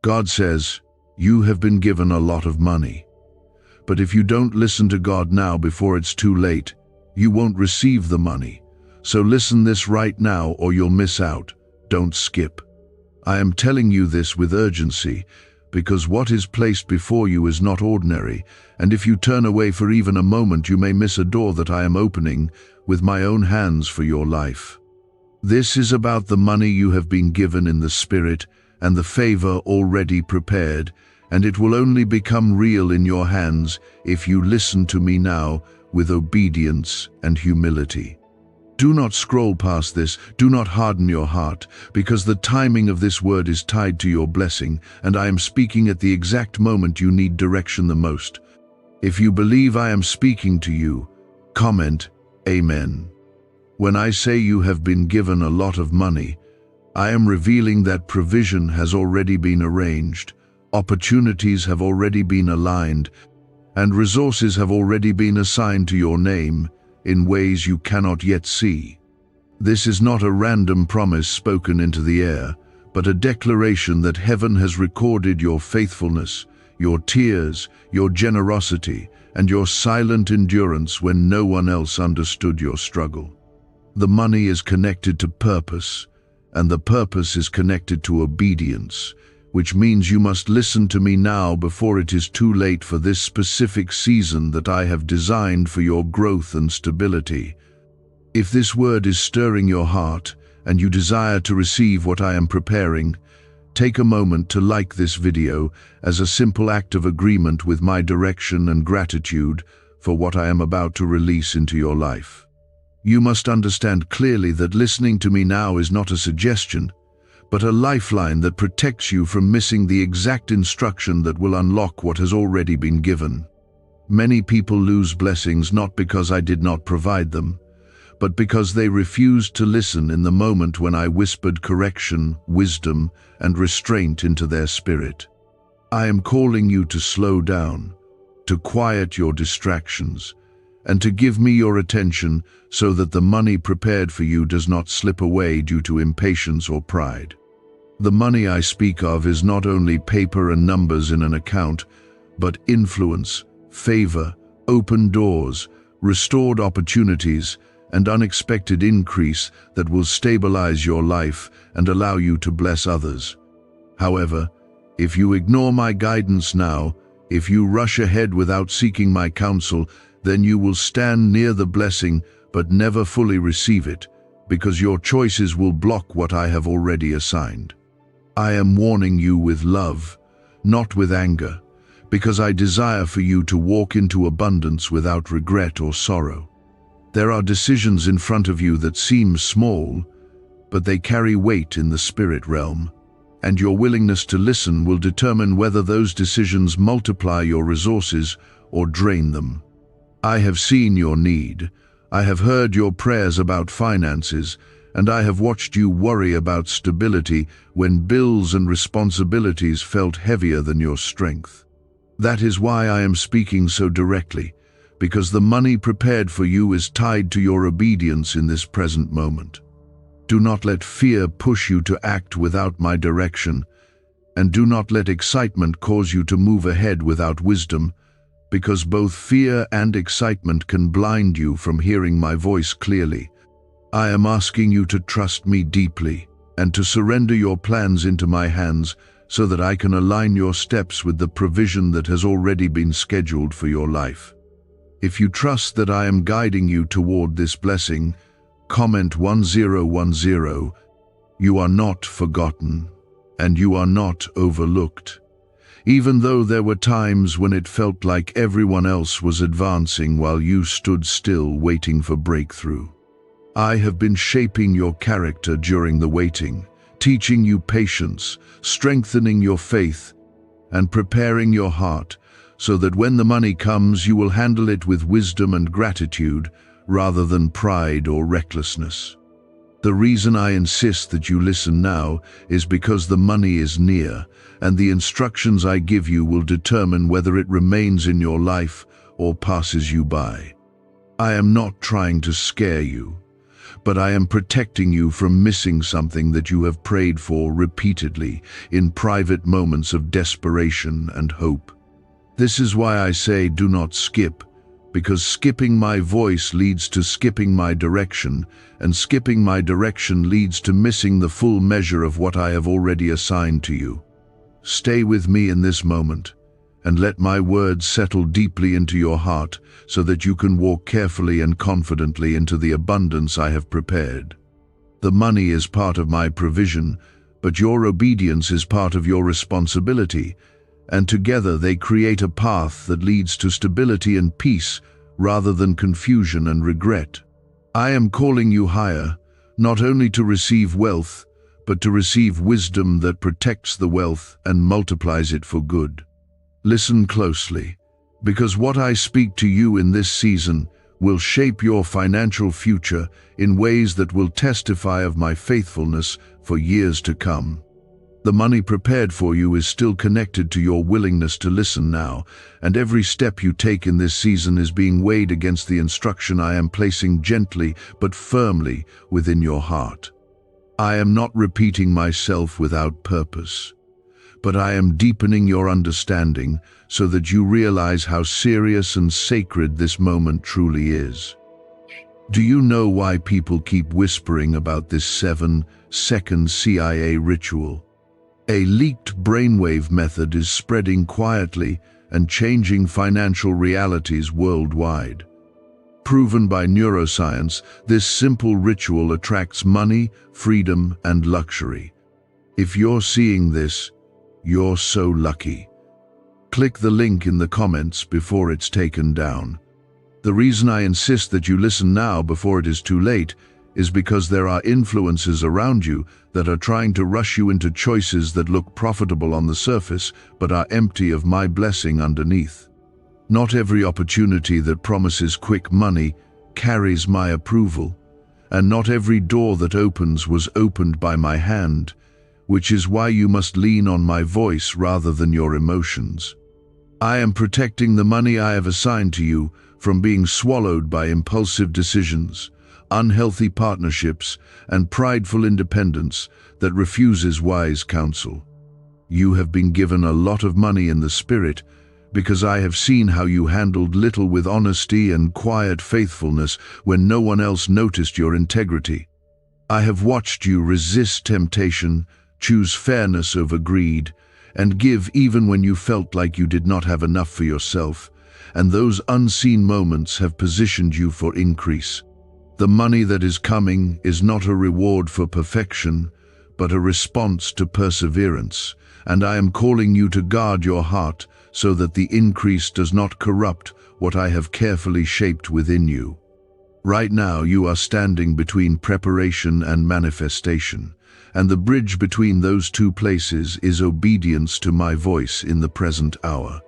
God says, you have been given a lot of money. But if you don't listen to God now before it's too late, you won't receive the money. So listen this right now or you'll miss out. Don't skip. I am telling you this with urgency, because what is placed before you is not ordinary, and if you turn away for even a moment, you may miss a door that I am opening with my own hands for your life. This is about the money you have been given in the Spirit and the favor already prepared, and it will only become real in your hands if you listen to me now with obedience and humility. Do not scroll past this, do not harden your heart, because the timing of this word is tied to your blessing, and I am speaking at the exact moment you need direction the most. If you believe I am speaking to you, comment, Amen. When I say you have been given a lot of money, I am revealing that provision has already been arranged, opportunities have already been aligned, and resources have already been assigned to your name in ways you cannot yet see. This is not a random promise spoken into the air, but a declaration that heaven has recorded your faithfulness, your tears, your generosity, and your silent endurance when no one else understood your struggle. The money is connected to purpose, and the purpose is connected to obedience, which means you must listen to me now before it is too late for this specific season that I have designed for your growth and stability. If this word is stirring your heart and you desire to receive what I am preparing, take a moment to like this video as a simple act of agreement with my direction and gratitude for what I am about to release into your life. You must understand clearly that listening to me now is not a suggestion, but a lifeline that protects you from missing the exact instruction that will unlock what has already been given. Many people lose blessings not because I did not provide them, but because they refused to listen in the moment when I whispered correction, wisdom, and restraint into their spirit. I am calling you to slow down, to quiet your distractions, and to give me your attention so that the money prepared for you does not slip away due to impatience or pride. The money I speak of is not only paper and numbers in an account, but influence, favor, open doors, restored opportunities, and unexpected increase that will stabilize your life and allow you to bless others. However, if you ignore my guidance now, if you rush ahead without seeking my counsel, then you will stand near the blessing but never fully receive it, because your choices will block what I have already assigned. I am warning you with love, not with anger, because I desire for you to walk into abundance without regret or sorrow. There are decisions in front of you that seem small, but they carry weight in the spirit realm, and your willingness to listen will determine whether those decisions multiply your resources or drain them. I have seen your need, I have heard your prayers about finances, and I have watched you worry about stability when bills and responsibilities felt heavier than your strength. That is why I am speaking so directly, because the money prepared for you is tied to your obedience in this present moment. Do not let fear push you to act without my direction, and do not let excitement cause you to move ahead without wisdom, because both fear and excitement can blind you from hearing my voice clearly. I am asking you to trust me deeply and to surrender your plans into my hands so that I can align your steps with the provision that has already been scheduled for your life. If you trust that I am guiding you toward this blessing, comment 1010. You are not forgotten, and you are not overlooked. Even though there were times when it felt like everyone else was advancing while you stood still waiting for breakthrough. I have been shaping your character during the waiting, teaching you patience, strengthening your faith, and preparing your heart so that when the money comes, you will handle it with wisdom and gratitude rather than pride or recklessness. The reason I insist that you listen now is because the money is near, and the instructions I give you will determine whether it remains in your life or passes you by. I am not trying to scare you, but I am protecting you from missing something that you have prayed for repeatedly in private moments of desperation and hope. This is why I say do not skip, because skipping my voice leads to skipping my direction, and skipping my direction leads to missing the full measure of what I have already assigned to you. Stay with me in this moment, and let my words settle deeply into your heart so that you can walk carefully and confidently into the abundance I have prepared. The money is part of my provision, but your obedience is part of your responsibility, and together they create a path that leads to stability and peace rather than confusion and regret. I am calling you higher, not only to receive wealth, but to receive wisdom that protects the wealth and multiplies it for good. Listen closely, because what I speak to you in this season will shape your financial future in ways that will testify of my faithfulness for years to come. The money prepared for you is still connected to your willingness to listen now, and every step you take in this season is being weighed against the instruction I am placing gently but firmly within your heart. I am not repeating myself without purpose, but I am deepening your understanding so that you realize how serious and sacred this moment truly is. Do you know why people keep whispering about this 7-second CIA ritual? A leaked brainwave method is spreading quietly and changing financial realities worldwide. Proven by neuroscience, this simple ritual attracts money, freedom, and luxury. If you're seeing this, you're so lucky. Click the link in the comments before it's taken down. The reason I insist that you listen now before it is too late is because there are influences around you that are trying to rush you into choices that look profitable on the surface but are empty of my blessing underneath. Not every opportunity that promises quick money carries my approval, and not every door that opens was opened by my hand, which is why you must lean on my voice rather than your emotions. I am protecting the money I have assigned to you from being swallowed by impulsive decisions, unhealthy partnerships, and prideful independence that refuses wise counsel. You have been given a lot of money in the spirit because I have seen how you handled little with honesty and quiet faithfulness when no one else noticed your integrity. I have watched you resist temptation, choose fairness over greed, and give even when you felt like you did not have enough for yourself, and those unseen moments have positioned you for increase. The money that is coming is not a reward for perfection, but a response to perseverance, and I am calling you to guard your heart so that the increase does not corrupt what I have carefully shaped within you. Right now you are standing between preparation and manifestation, and the bridge between those two places is obedience to my voice in the present hour.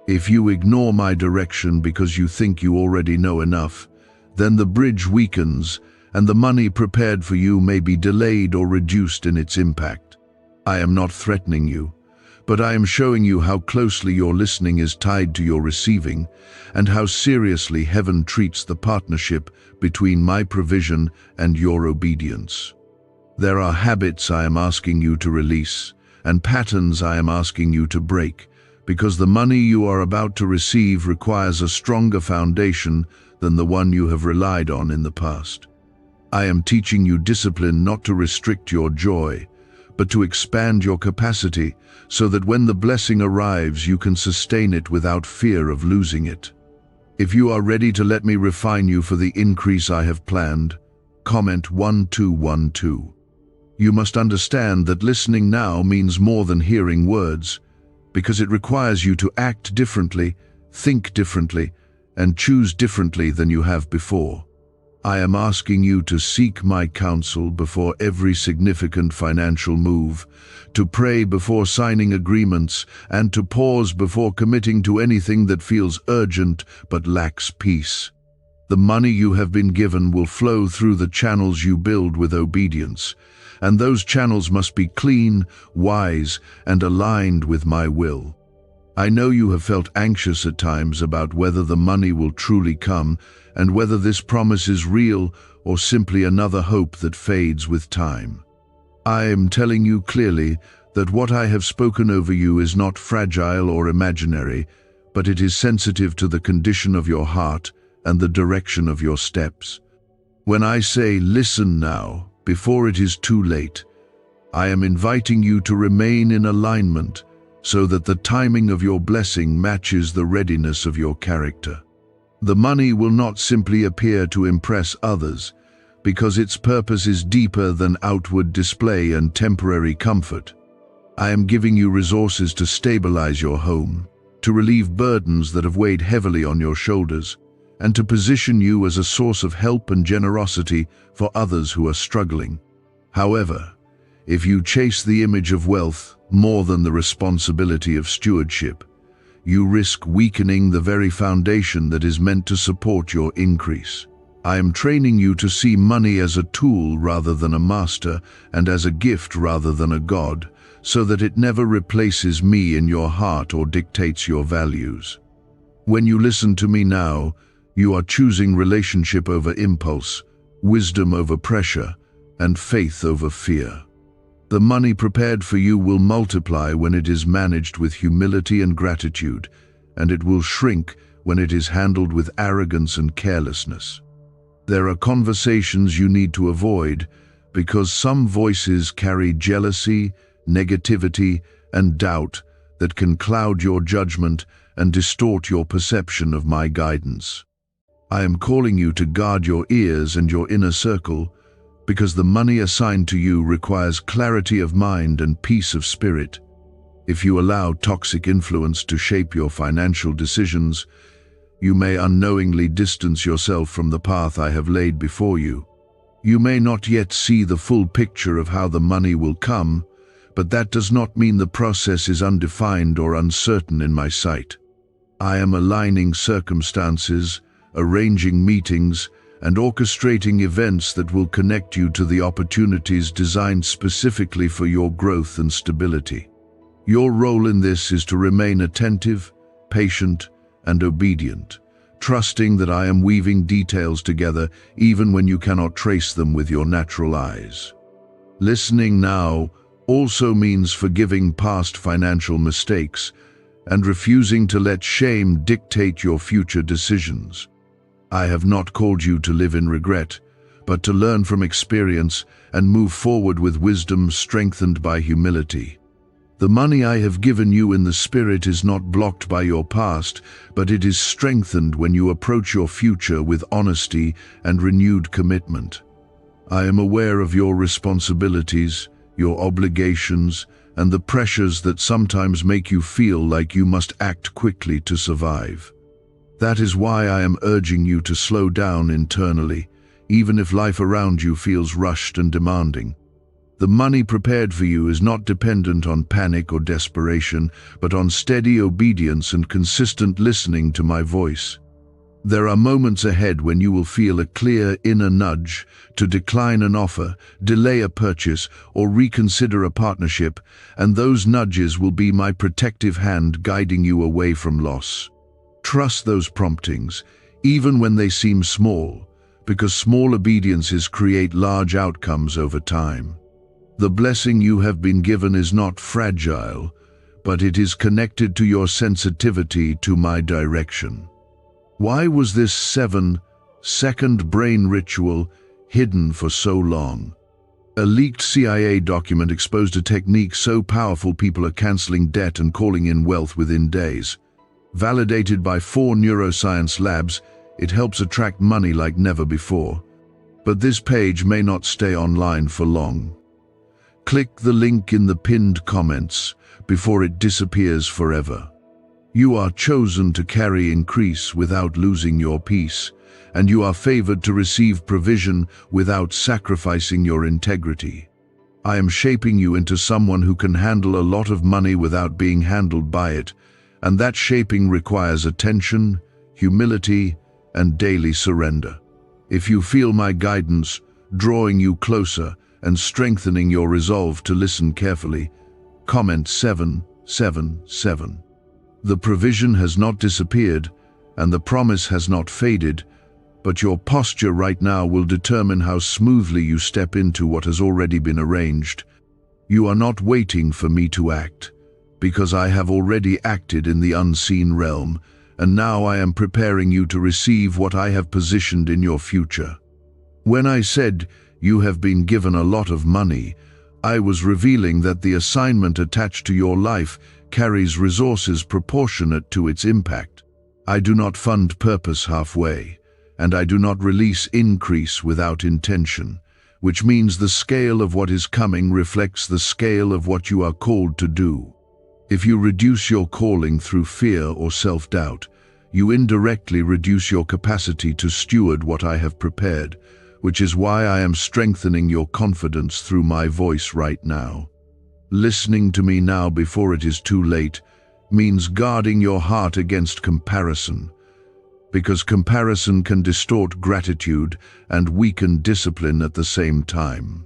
If you ignore my direction because you think you already know enough, then the bridge weakens, and the money prepared for you may be delayed or reduced in its impact. I am not threatening you, but I am showing you how closely your listening is tied to your receiving, and how seriously heaven treats the partnership between my provision and your obedience. There are habits I am asking you to release, and patterns I am asking you to break, because the money you are about to receive requires a stronger foundation than the one you have relied on in the past. I am teaching you discipline not to restrict your joy, but to expand your capacity so that when the blessing arrives you can sustain it without fear of losing it. If you are ready to let me refine you for the increase I have planned, comment 1212. You must understand that listening now means more than hearing words, because it requires you to act differently, think differently, and choose differently than you have before. I am asking you to seek my counsel before every significant financial move, to pray before signing agreements, and to pause before committing to anything that feels urgent but lacks peace. The money you have been given will flow through the channels you build with obedience, and those channels must be clean, wise, and aligned with my will. I know you have felt anxious at times about whether the money will truly come and whether this promise is real or simply another hope that fades with time. I am telling you clearly that what I have spoken over you is not fragile or imaginary, but it is sensitive to the condition of your heart and the direction of your steps. When I say listen now, before it is too late, I am inviting you to remain in alignment so that the timing of your blessing matches the readiness of your character. The money will not simply appear to impress others, because its purpose is deeper than outward display and temporary comfort. I am giving you resources to stabilize your home, to relieve burdens that have weighed heavily on your shoulders, and to position you as a source of help and generosity for others who are struggling. However, if you chase the image of wealth more than the responsibility of stewardship, you risk weakening the very foundation that is meant to support your increase. I am training you to see money as a tool rather than a master, and as a gift rather than a god, so that it never replaces me in your heart or dictates your values. When you listen to me now, you are choosing relationship over impulse, wisdom over pressure, and faith over fear. The money prepared for you will multiply when it is managed with humility and gratitude, and it will shrink when it is handled with arrogance and carelessness. There are conversations you need to avoid because some voices carry jealousy, negativity, and doubt that can cloud your judgment and distort your perception of my guidance. I am calling you to guard your ears and your inner circle because the money assigned to you requires clarity of mind and peace of spirit. If you allow toxic influence to shape your financial decisions, you may unknowingly distance yourself from the path I have laid before you. You may not yet see the full picture of how the money will come, but that does not mean the process is undefined or uncertain in my sight. I am aligning circumstances, arranging meetings, and orchestrating events that will connect you to the opportunities designed specifically for your growth and stability. Your role in this is to remain attentive, patient, and obedient, trusting that I am weaving details together even when you cannot trace them with your natural eyes. Listening now also means forgiving past financial mistakes and refusing to let shame dictate your future decisions. I have not called you to live in regret, but to learn from experience and move forward with wisdom strengthened by humility. The money I have given you in the Spirit is not blocked by your past, but it is strengthened when you approach your future with honesty and renewed commitment. I am aware of your responsibilities, your obligations, and the pressures that sometimes make you feel like you must act quickly to survive. That is why I am urging you to slow down internally, even if life around you feels rushed and demanding. The money prepared for you is not dependent on panic or desperation, but on steady obedience and consistent listening to my voice. There are moments ahead when you will feel a clear inner nudge to decline an offer, delay a purchase, or reconsider a partnership, and those nudges will be my protective hand guiding you away from loss. Trust those promptings, even when they seem small, because small obediences create large outcomes over time. The blessing you have been given is not fragile, but it is connected to your sensitivity to my direction. Why was this 7-second brain ritual hidden for so long? A leaked CIA document exposed a technique so powerful people are canceling debt and calling in wealth within days. Validated by 4 neuroscience labs, it helps attract money like never before. But this page may not stay online for long. Click the link in the pinned comments before it disappears forever. You are chosen to carry increase without losing your peace, and you are favored to receive provision without sacrificing your integrity. I am shaping you into someone who can handle a lot of money without being handled by it, and that shaping requires attention, humility, and daily surrender. If you feel my guidance drawing you closer and strengthening your resolve to listen carefully, comment 777. The provision has not disappeared, and the promise has not faded, but your posture right now will determine how smoothly you step into what has already been arranged. You are not waiting for me to act, because I have already acted in the unseen realm, and now I am preparing you to receive what I have positioned in your future. When I said, "You have been given a lot of money," I was revealing that the assignment attached to your life carries resources proportionate to its impact. I do not fund purpose halfway, and I do not release increase without intention, which means the scale of what is coming reflects the scale of what you are called to do. If you reduce your calling through fear or self-doubt, you indirectly reduce your capacity to steward what I have prepared, which is why I am strengthening your confidence through my voice right now. Listening to me now before it is too late means guarding your heart against comparison, because comparison can distort gratitude and weaken discipline at the same time.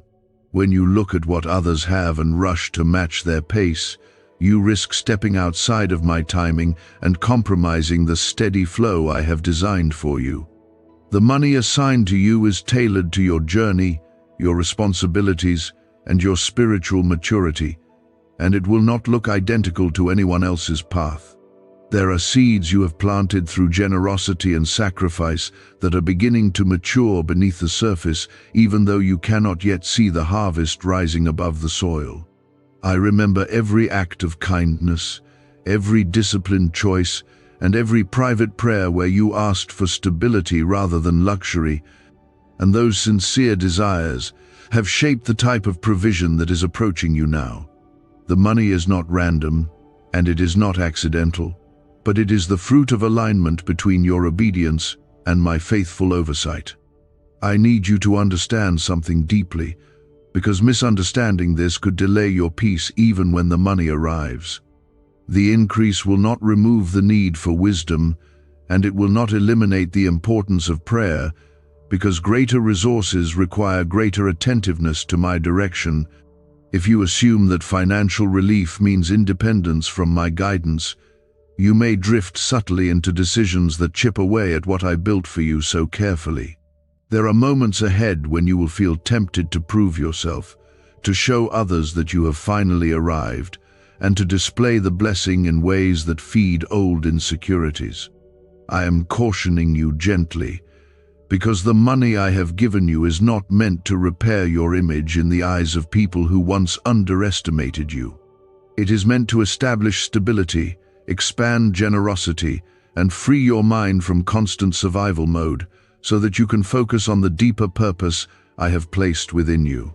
When you look at what others have and rush to match their pace, you risk stepping outside of my timing and compromising the steady flow I have designed for you. The money assigned to you is tailored to your journey, your responsibilities, and your spiritual maturity, and it will not look identical to anyone else's path. There are seeds you have planted through generosity and sacrifice that are beginning to mature beneath the surface, even though you cannot yet see the harvest rising above the soil. I remember every act of kindness, every disciplined choice, and every private prayer where you asked for stability rather than luxury, and those sincere desires have shaped the type of provision that is approaching you now. The money is not random, and it is not accidental, but it is the fruit of alignment between your obedience and my faithful oversight. I need you to understand something deeply, because misunderstanding this could delay your peace even when the money arrives. The increase will not remove the need for wisdom, and it will not eliminate the importance of prayer, because greater resources require greater attentiveness to my direction. If you assume that financial relief means independence from my guidance, you may drift subtly into decisions that chip away at what I built for you so carefully. There are moments ahead when you will feel tempted to prove yourself, to show others that you have finally arrived, and to display the blessing in ways that feed old insecurities. I am cautioning you gently, because the money I have given you is not meant to repair your image in the eyes of people who once underestimated you. It is meant to establish stability, expand generosity, and free your mind from constant survival mode, so that you can focus on the deeper purpose I have placed within you.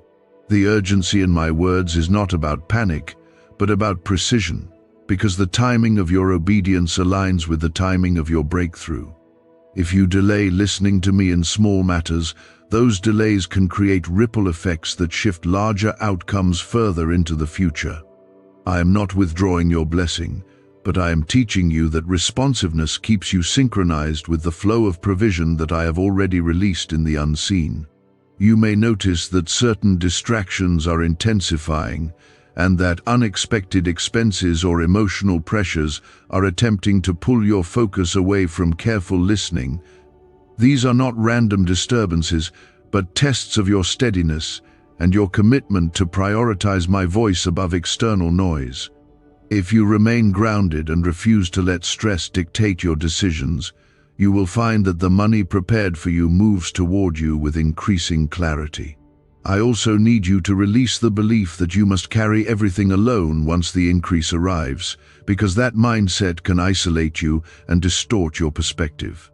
The urgency in my words is not about panic, but about precision, because the timing of your obedience aligns with the timing of your breakthrough. If you delay listening to me in small matters, those delays can create ripple effects that shift larger outcomes further into the future. I am not withdrawing your blessing, but I am teaching you that responsiveness keeps you synchronized with the flow of provision that I have already released in the unseen. You may notice that certain distractions are intensifying, and that unexpected expenses or emotional pressures are attempting to pull your focus away from careful listening. These are not random disturbances, but tests of your steadiness and your commitment to prioritize my voice above external noise. If you remain grounded and refuse to let stress dictate your decisions, you will find that the money prepared for you moves toward you with increasing clarity. I also need you to release the belief that you must carry everything alone once the increase arrives, because that mindset can isolate you and distort your perspective.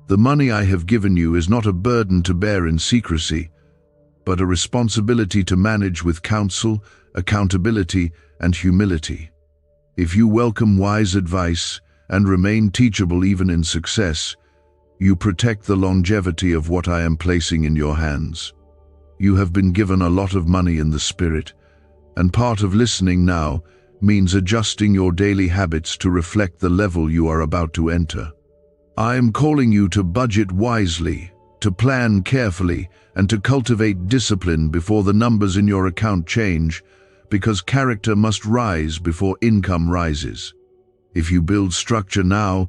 The money I have given you is not a burden to bear in secrecy, but a responsibility to manage with counsel, accountability, and humility. If you welcome wise advice and remain teachable even in success, you protect the longevity of what I am placing in your hands. You have been given a lot of money in the spirit, and part of listening now means adjusting your daily habits to reflect the level you are about to enter. I am calling you to budget wisely, to plan carefully, and to cultivate discipline before the numbers in your account change, because character must rise before income rises. If you build structure now,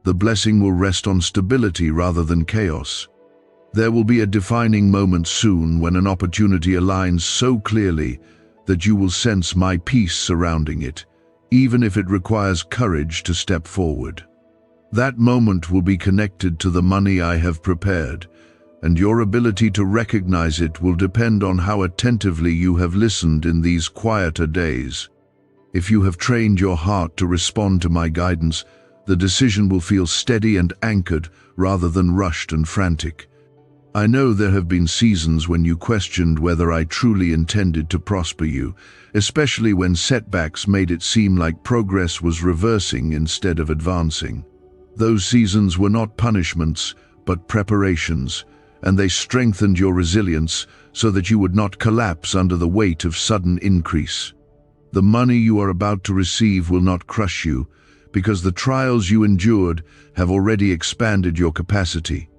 the blessing will rest on stability rather than chaos. There will be a defining moment soon when an opportunity aligns so clearly that you will sense my peace surrounding it, even if it requires courage to step forward. That moment will be connected to the money I have prepared, and your ability to recognize it will depend on how attentively you have listened in these quieter days. If you have trained your heart to respond to my guidance, the decision will feel steady and anchored rather than rushed and frantic. I know there have been seasons when you questioned whether I truly intended to prosper you, especially when setbacks made it seem like progress was reversing instead of advancing. Those seasons were not punishments, but preparations, and they strengthened your resilience so that you would not collapse under the weight of sudden increase. The money you are about to receive will not crush you, because the trials you endured have already expanded your capacity.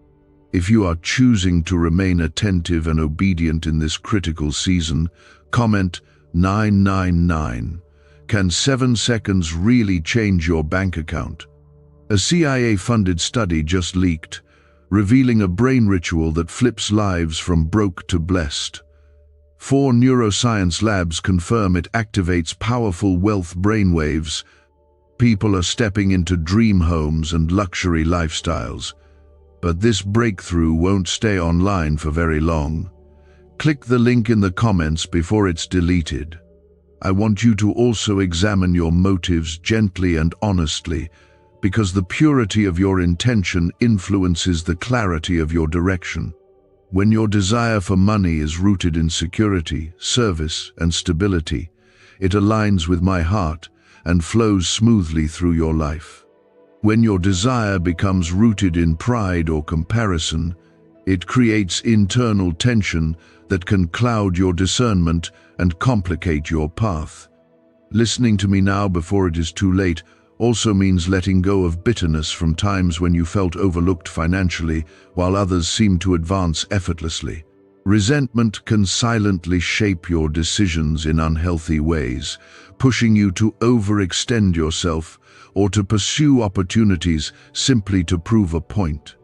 If you are choosing to remain attentive and obedient in this critical season, comment 999. Can 7 seconds really change your bank account? A CIA-funded study just leaked, revealing a brain ritual that flips lives from broke to blessed. 4 neuroscience labs confirm it activates powerful wealth brainwaves. People are stepping into dream homes and luxury lifestyles. But this breakthrough won't stay online for very long. Click the link in the comments before it's deleted. I want you to also examine your motives gently and honestly, because the purity of your intention influences the clarity of your direction. When your desire for money is rooted in security, service, and stability, it aligns with my heart and flows smoothly through your life. When your desire becomes rooted in pride or comparison, it creates internal tension that can cloud your discernment and complicate your path. Listening to me now before it is too late also means letting go of bitterness from times when you felt overlooked financially while others seemed to advance effortlessly. Resentment can silently shape your decisions in unhealthy ways, pushing you to overextend yourself or to pursue opportunities simply to prove a point.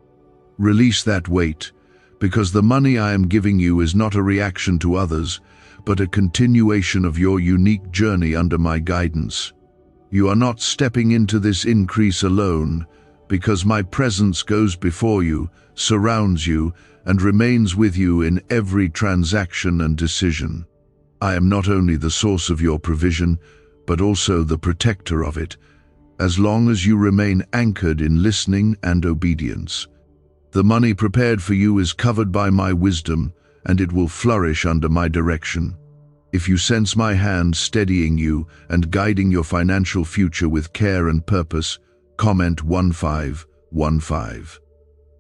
Release that weight, because the money I am giving you is not a reaction to others, but a continuation of your unique journey under my guidance. You are not stepping into this increase alone, because my presence goes before you, surrounds you, and remains with you in every transaction and decision. I am not only the source of your provision, but also the protector of it, as long as you remain anchored in listening and obedience. The money prepared for you is covered by my wisdom, and it will flourish under my direction. If you sense my hand steadying you and guiding your financial future with care and purpose, comment 1515.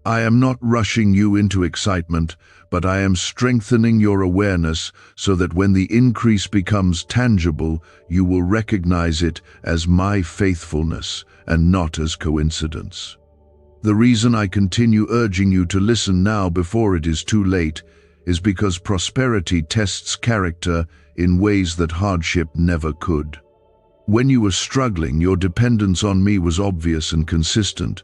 I am not rushing you into excitement, but I am strengthening your awareness so that when the increase becomes tangible, you will recognize it as my faithfulness and not as coincidence. The reason I continue urging you to listen now before it is too late is because prosperity tests character in ways that hardship never could. When you were struggling, your dependence on me was obvious and consistent.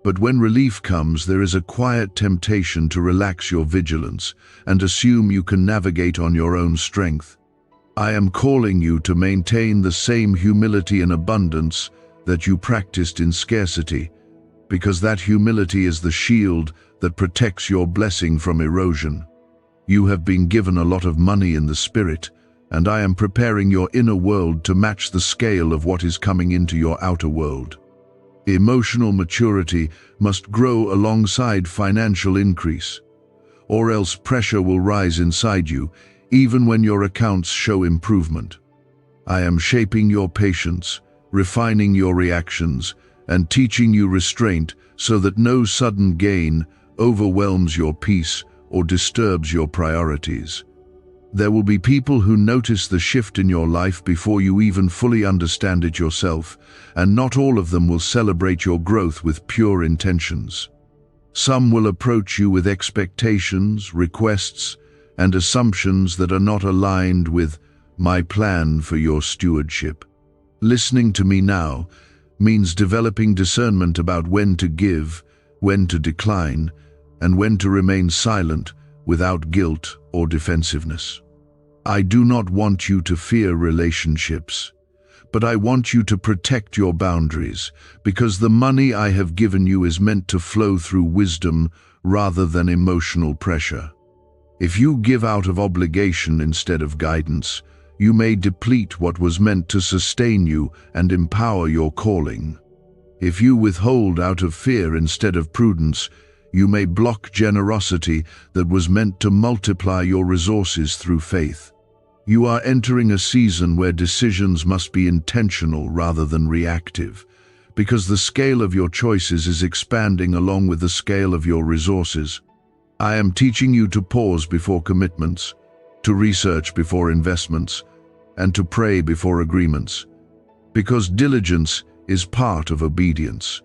But when relief comes, there is a quiet temptation to relax your vigilance and assume you can navigate on your own strength. I am calling you to maintain the same humility and abundance that you practiced in scarcity, because that humility is the shield that protects your blessing from erosion. You have been given a lot of money in the spirit, and I am preparing your inner world to match the scale of what is coming into your outer world. Emotional maturity must grow alongside financial increase, or else pressure will rise inside you, even when your accounts show improvement. I am shaping your patience, refining your reactions, and teaching you restraint so that no sudden gain overwhelms your peace or disturbs your priorities. There will be people who notice the shift in your life before you even fully understand it yourself, and not all of them will celebrate your growth with pure intentions. Some will approach you with expectations, requests, and assumptions that are not aligned with my plan for your stewardship. Listening to me now means developing discernment about when to give, when to decline, and when to remain silent without guilt or defensiveness. I do not want you to fear relationships, but I want you to protect your boundaries, because the money I have given you is meant to flow through wisdom rather than emotional pressure. If you give out of obligation instead of guidance, you may deplete what was meant to sustain you and empower your calling. If you withhold out of fear instead of prudence, you may block generosity that was meant to multiply your resources through faith. You are entering a season where decisions must be intentional rather than reactive, because the scale of your choices is expanding along with the scale of your resources. I am teaching you to pause before commitments, to research before investments, and to pray before agreements, because diligence is part of obedience.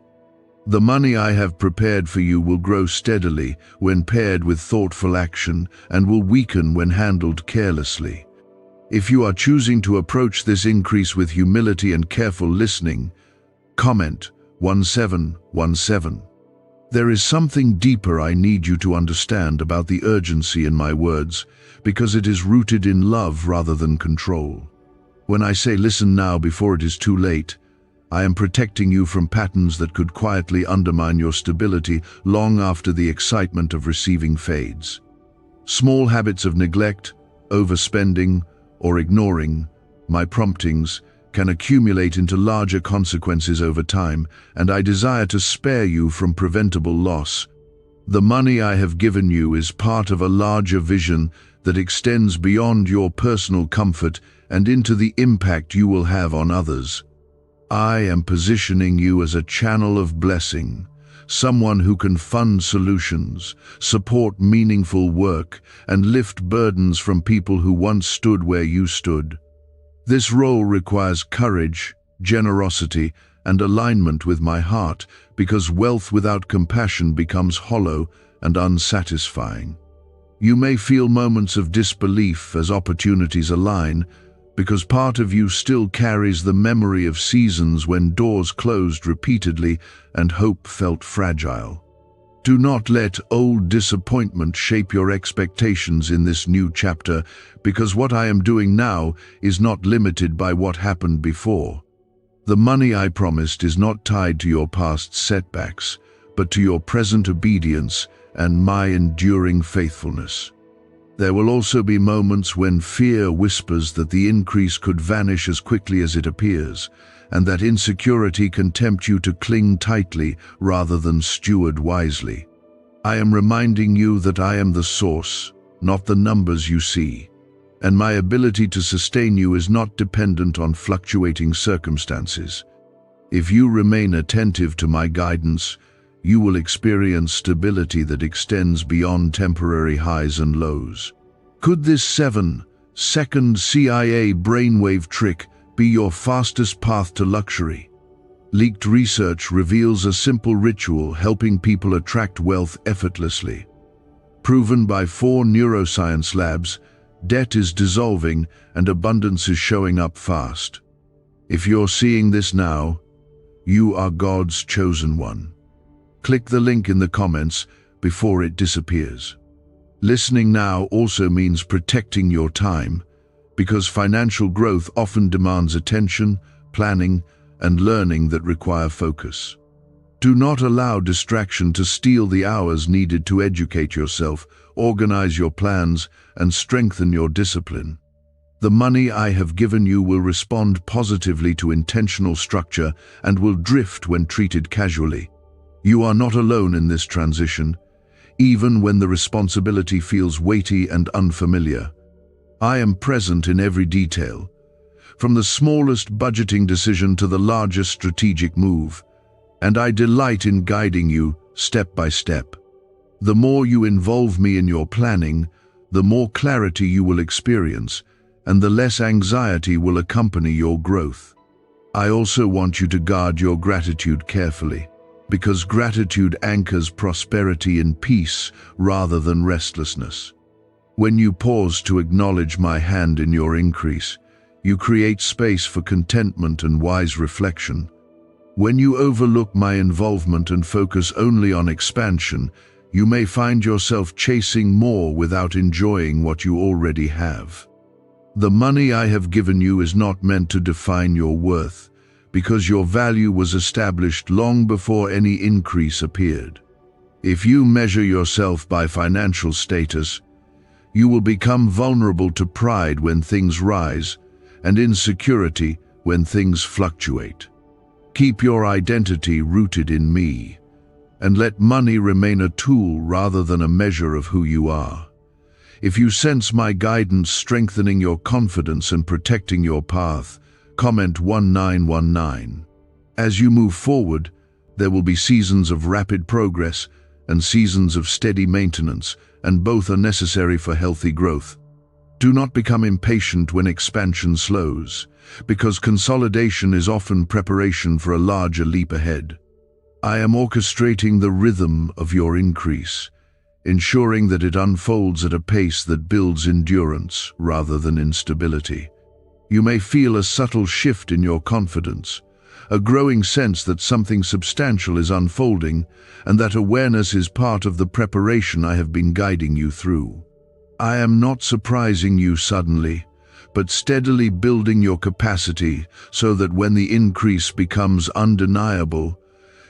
The money I have prepared for you will grow steadily when paired with thoughtful action and will weaken when handled carelessly. If you are choosing to approach this increase with humility and careful listening, comment 1717. There is something deeper I need you to understand about the urgency in my words, because it is rooted in love rather than control. When I say listen now before it is too late, I am protecting you from patterns that could quietly undermine your stability long after the excitement of receiving fades. Small habits of neglect, overspending, or ignoring my promptings can accumulate into larger consequences over time, and I desire to spare you from preventable loss. The money I have given you is part of a larger vision that extends beyond your personal comfort and into the impact you will have on others. I am positioning you as a channel of blessing, someone who can fund solutions, support meaningful work, and lift burdens from people who once stood where you stood. This role requires courage, generosity, and alignment with my heart, because wealth without compassion becomes hollow and unsatisfying. You may feel moments of disbelief as opportunities align, because part of you still carries the memory of seasons when doors closed repeatedly and hope felt fragile. Do not let old disappointment shape your expectations in this new chapter, because what I am doing now is not limited by what happened before. The money I promised is not tied to your past setbacks, but to your present obedience and my enduring faithfulness. There will also be moments when fear whispers that the increase could vanish as quickly as it appears, and that insecurity can tempt you to cling tightly rather than steward wisely. I am reminding you that I am the source, not the numbers you see, and my ability to sustain you is not dependent on fluctuating circumstances. If you remain attentive to my guidance, you will experience stability that extends beyond temporary highs and lows. Could this 7-second CIA brainwave trick be your fastest path to luxury? Leaked research reveals a simple ritual helping people attract wealth effortlessly. Proven by 4 neuroscience labs, debt is dissolving and abundance is showing up fast. If you're seeing this now, you are God's chosen one. Click the link in the comments before it disappears. Listening now also means protecting your time, because financial growth often demands attention, planning, and learning that require focus. Do not allow distraction to steal the hours needed to educate yourself, organize your plans, and strengthen your discipline. The money I have given you will respond positively to intentional structure and will drift when treated casually. You are not alone in this transition, even when the responsibility feels weighty and unfamiliar. I am present in every detail, from the smallest budgeting decision to the largest strategic move, and I delight in guiding you step by step. The more you involve me in your planning, the more clarity you will experience, and the less anxiety will accompany your growth. I also want you to guard your gratitude carefully, because gratitude anchors prosperity in peace rather than restlessness. When you pause to acknowledge my hand in your increase, you create space for contentment and wise reflection. When you overlook my involvement and focus only on expansion, you may find yourself chasing more without enjoying what you already have. The money I have given you is not meant to define your worth, because your value was established long before any increase appeared. If you measure yourself by financial status, you will become vulnerable to pride when things rise and insecurity when things fluctuate. Keep your identity rooted in me, and let money remain a tool rather than a measure of who you are. If you sense my guidance strengthening your confidence and protecting your path, comment 1919. As you move forward, there will be seasons of rapid progress and seasons of steady maintenance, and both are necessary for healthy growth. Do not become impatient when expansion slows, because consolidation is often preparation for a larger leap ahead. I am orchestrating the rhythm of your increase, ensuring that it unfolds at a pace that builds endurance rather than instability. You may feel a subtle shift in your confidence, a growing sense that something substantial is unfolding, and that awareness is part of the preparation I have been guiding you through. I am not surprising you suddenly, but steadily building your capacity so that when the increase becomes undeniable,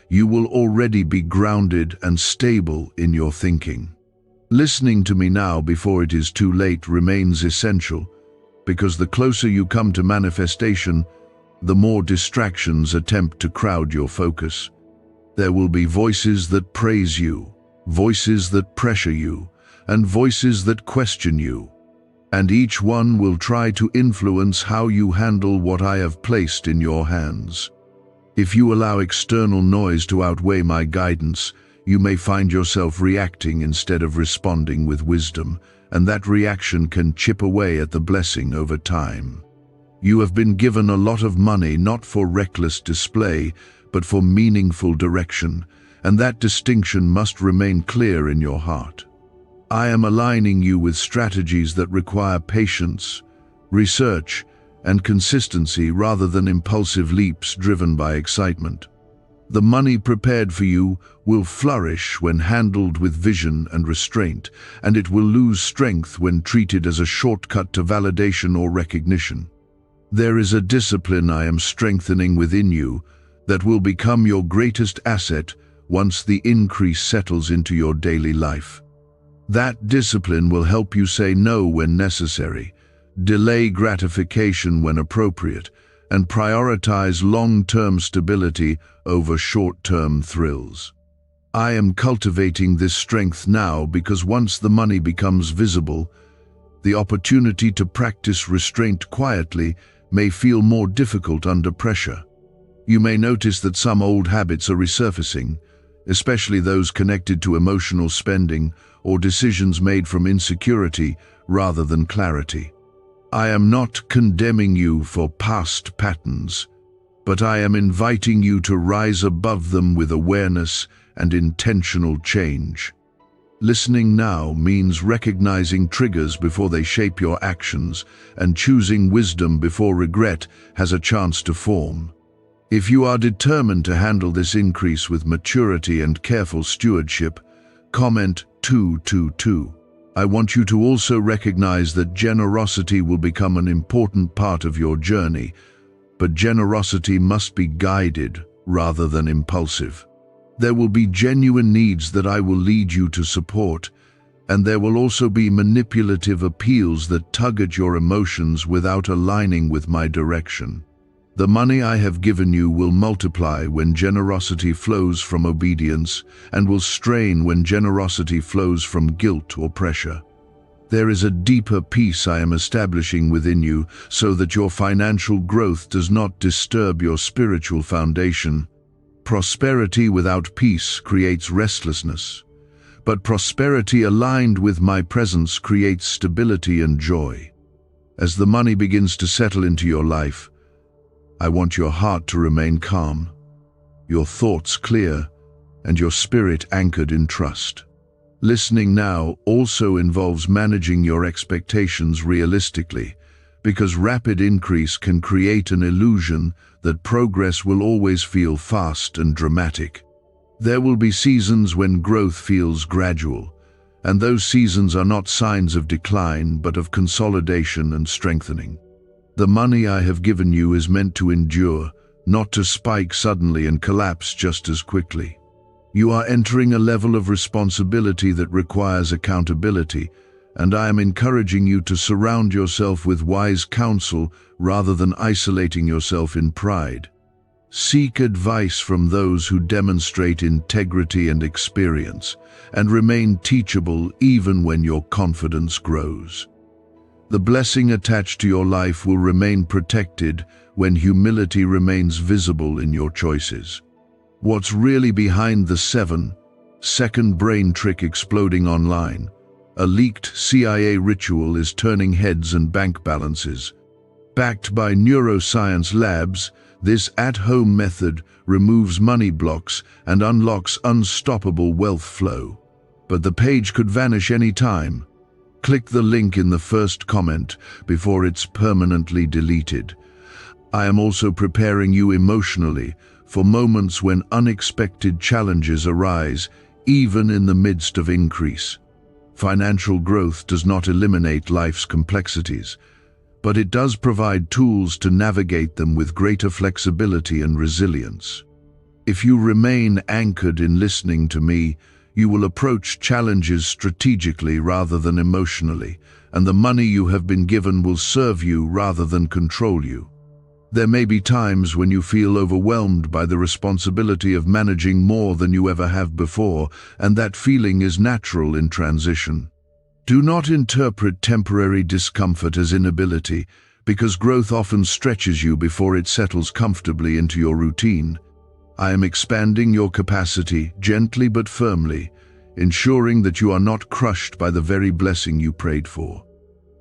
you will already be grounded and stable in your thinking. Listening to me now before it is too late remains essential, because the closer you come to manifestation, the more distractions attempt to crowd your focus. There will be voices that praise you, voices that pressure you, and voices that question you. And each one will try to influence how you handle what I have placed in your hands. If you allow external noise to outweigh my guidance, you may find yourself reacting instead of responding with wisdom, and that reaction can chip away at the blessing over time. You have been given a lot of money not for reckless display, but for meaningful direction, and that distinction must remain clear in your heart. I am aligning you with strategies that require patience, research, and consistency rather than impulsive leaps driven by excitement. The money prepared for you will flourish when handled with vision and restraint, and it will lose strength when treated as a shortcut to validation or recognition. There is a discipline I am strengthening within you that will become your greatest asset once the increase settles into your daily life. That discipline will help you say no when necessary, delay gratification when appropriate, and prioritize long-term stability over short-term thrills. I am cultivating this strength now because once the money becomes visible, the opportunity to practice restraint quietly may feel more difficult under pressure. You may notice that some old habits are resurfacing, especially those connected to emotional spending or decisions made from insecurity rather than clarity. I am not condemning you for past patterns, but I am inviting you to rise above them with awareness and intentional change. Listening now means recognizing triggers before they shape your actions and choosing wisdom before regret has a chance to form. If you are determined to handle this increase with maturity and careful stewardship, comment 222. I want you to also recognize that generosity will become an important part of your journey, but generosity must be guided rather than impulsive. There will be genuine needs that I will lead you to support, and there will also be manipulative appeals that tug at your emotions without aligning with my direction. The money I have given you will multiply when generosity flows from obedience, and will strain when generosity flows from guilt or pressure. There is a deeper peace I am establishing within you so that your financial growth does not disturb your spiritual foundation. Prosperity without peace creates restlessness, but prosperity aligned with my presence creates stability and joy. As the money begins to settle into your life, I want your heart to remain calm, your thoughts clear, and your spirit anchored in trust. Listening now also involves managing your expectations realistically, because rapid increase can create an illusion that progress will always feel fast and dramatic. There will be seasons when growth feels gradual, and those seasons are not signs of decline but of consolidation and strengthening. The money I have given you is meant to endure, not to spike suddenly and collapse just as quickly. You are entering a level of responsibility that requires accountability, and I am encouraging you to surround yourself with wise counsel rather than isolating yourself in pride. Seek advice from those who demonstrate integrity and experience, and remain teachable even when your confidence grows. The blessing attached to your life will remain protected when humility remains visible in your choices. What's really behind the 7-second brain trick exploding online? A leaked CIA ritual is turning heads and bank balances. Backed by neuroscience labs, this at-home method removes money blocks and unlocks unstoppable wealth flow. But the page could vanish any time. Click the link in the first comment before it's permanently deleted. I am also preparing you emotionally for moments when unexpected challenges arise, even in the midst of increase. Financial growth does not eliminate life's complexities, but it does provide tools to navigate them with greater flexibility and resilience. If you remain anchored in listening to me, you will approach challenges strategically rather than emotionally, and the money you have been given will serve you rather than control you. There may be times when you feel overwhelmed by the responsibility of managing more than you ever have before, and that feeling is natural in transition. Do not interpret temporary discomfort as inability, because growth often stretches you before it settles comfortably into your routine. I am expanding your capacity, gently but firmly, ensuring that you are not crushed by the very blessing you prayed for.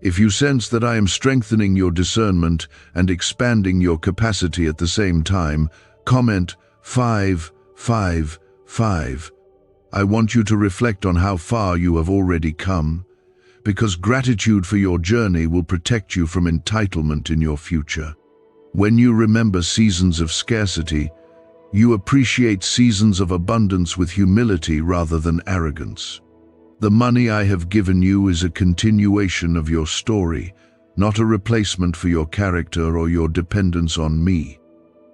If you sense that I am strengthening your discernment and expanding your capacity at the same time, comment 555. I want you to reflect on how far you have already come, because gratitude for your journey will protect you from entitlement in your future. When you remember seasons of scarcity, you appreciate seasons of abundance with humility rather than arrogance. The money I have given you is a continuation of your story, not a replacement for your character or your dependence on me.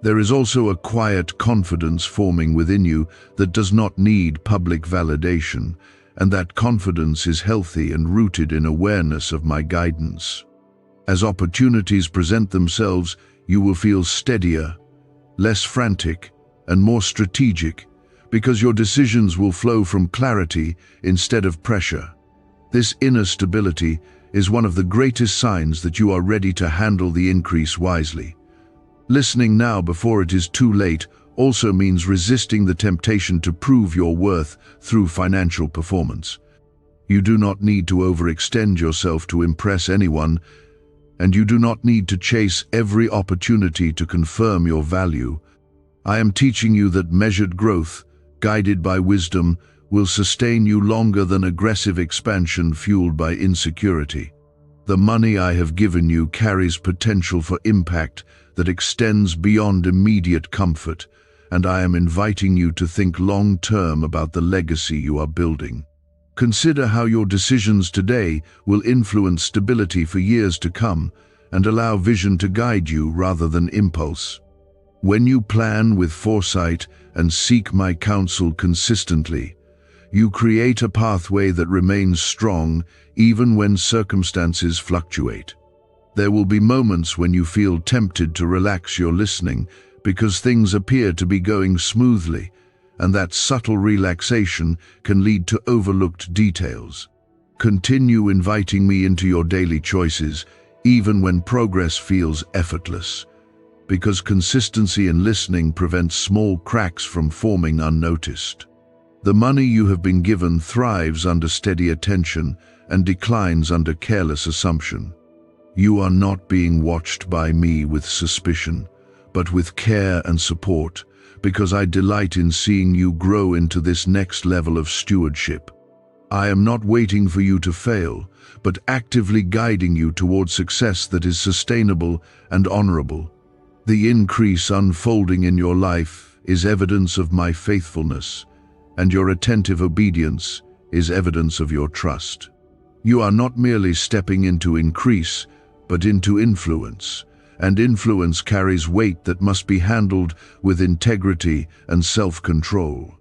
There is also a quiet confidence forming within you that does not need public validation, and that confidence is healthy and rooted in awareness of my guidance. As opportunities present themselves, you will feel steadier, less frantic, and more strategic, because your decisions will flow from clarity instead of pressure. This inner stability is one of the greatest signs that you are ready to handle the increase wisely. Listening now before it is too late also means resisting the temptation to prove your worth through financial performance. You do not need to overextend yourself to impress anyone, and you do not need to chase every opportunity to confirm your value. I am teaching you that measured growth, guided by wisdom, will sustain you longer than aggressive expansion fueled by insecurity. The money I have given you carries potential for impact that extends beyond immediate comfort, and I am inviting you to think long-term about the legacy you are building. Consider how your decisions today will influence stability for years to come, and allow vision to guide you rather than impulse. When you plan with foresight and seek my counsel consistently, you create a pathway that remains strong even when circumstances fluctuate. There will be moments when you feel tempted to relax your listening because things appear to be going smoothly, and that subtle relaxation can lead to overlooked details. Continue inviting me into your daily choices, even when progress feels effortless, because consistency in listening prevents small cracks from forming unnoticed. The money you have been given thrives under steady attention and declines under careless assumption. You are not being watched by me with suspicion, but with care and support, because I delight in seeing you grow into this next level of stewardship. I am not waiting for you to fail, but actively guiding you towards success that is sustainable and honorable. The increase unfolding in your life is evidence of my faithfulness, and your attentive obedience is evidence of your trust. You are not merely stepping into increase, but into influence, and influence carries weight that must be handled with integrity and self-control.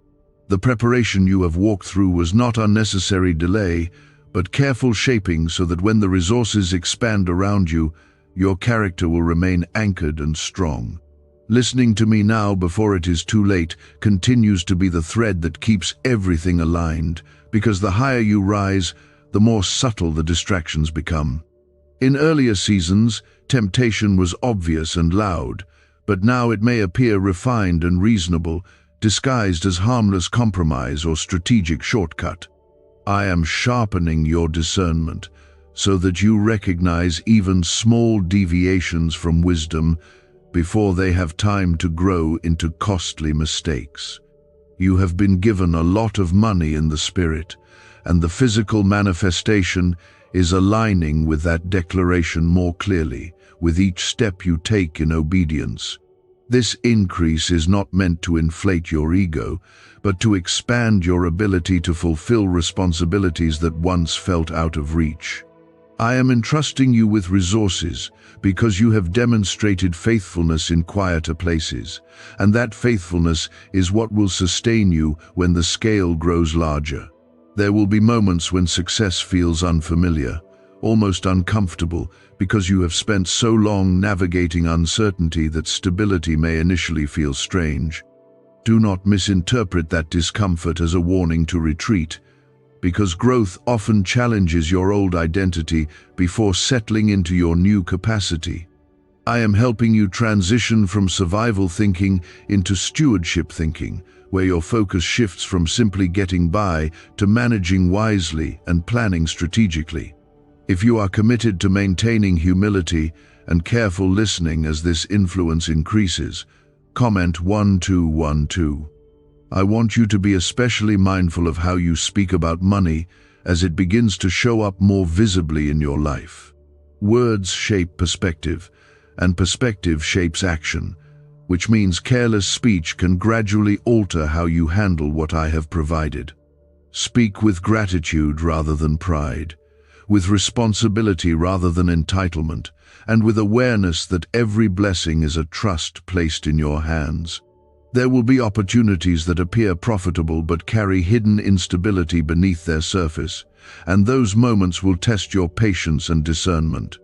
The preparation you have walked through was not unnecessary delay, but careful shaping so that when the resources expand around you, your character will remain anchored and strong. Listening to me now before it is too late continues to be the thread that keeps everything aligned, because the higher you rise, the more subtle the distractions become. In earlier seasons, temptation was obvious and loud, but now it may appear refined and reasonable, disguised as harmless compromise or strategic shortcut. I am sharpening your discernment so that you recognize even small deviations from wisdom before they have time to grow into costly mistakes. You have been given a lot of money in the spirit, and the physical manifestation is aligning with that declaration more clearly with each step you take in obedience. This increase is not meant to inflate your ego, but to expand your ability to fulfill responsibilities that once felt out of reach. I am entrusting you with resources because you have demonstrated faithfulness in quieter places, and that faithfulness is what will sustain you when the scale grows larger. There will be moments when success feels unfamiliar, almost uncomfortable, because you have spent so long navigating uncertainty that stability may initially feel strange. Do not misinterpret that discomfort as a warning to retreat, because growth often challenges your old identity before settling into your new capacity. I am helping you transition from survival thinking into stewardship thinking, where your focus shifts from simply getting by to managing wisely and planning strategically. If you are committed to maintaining humility and careful listening as this influence increases, comment 1212. I want you to be especially mindful of how you speak about money as it begins to show up more visibly in your life. Words shape perspective, and perspective shapes action, which means careless speech can gradually alter how you handle what I have provided. Speak with gratitude rather than pride, with responsibility rather than entitlement, and with awareness that every blessing is a trust placed in your hands. There will be opportunities that appear profitable but carry hidden instability beneath their surface, and those moments will test your patience and discernment.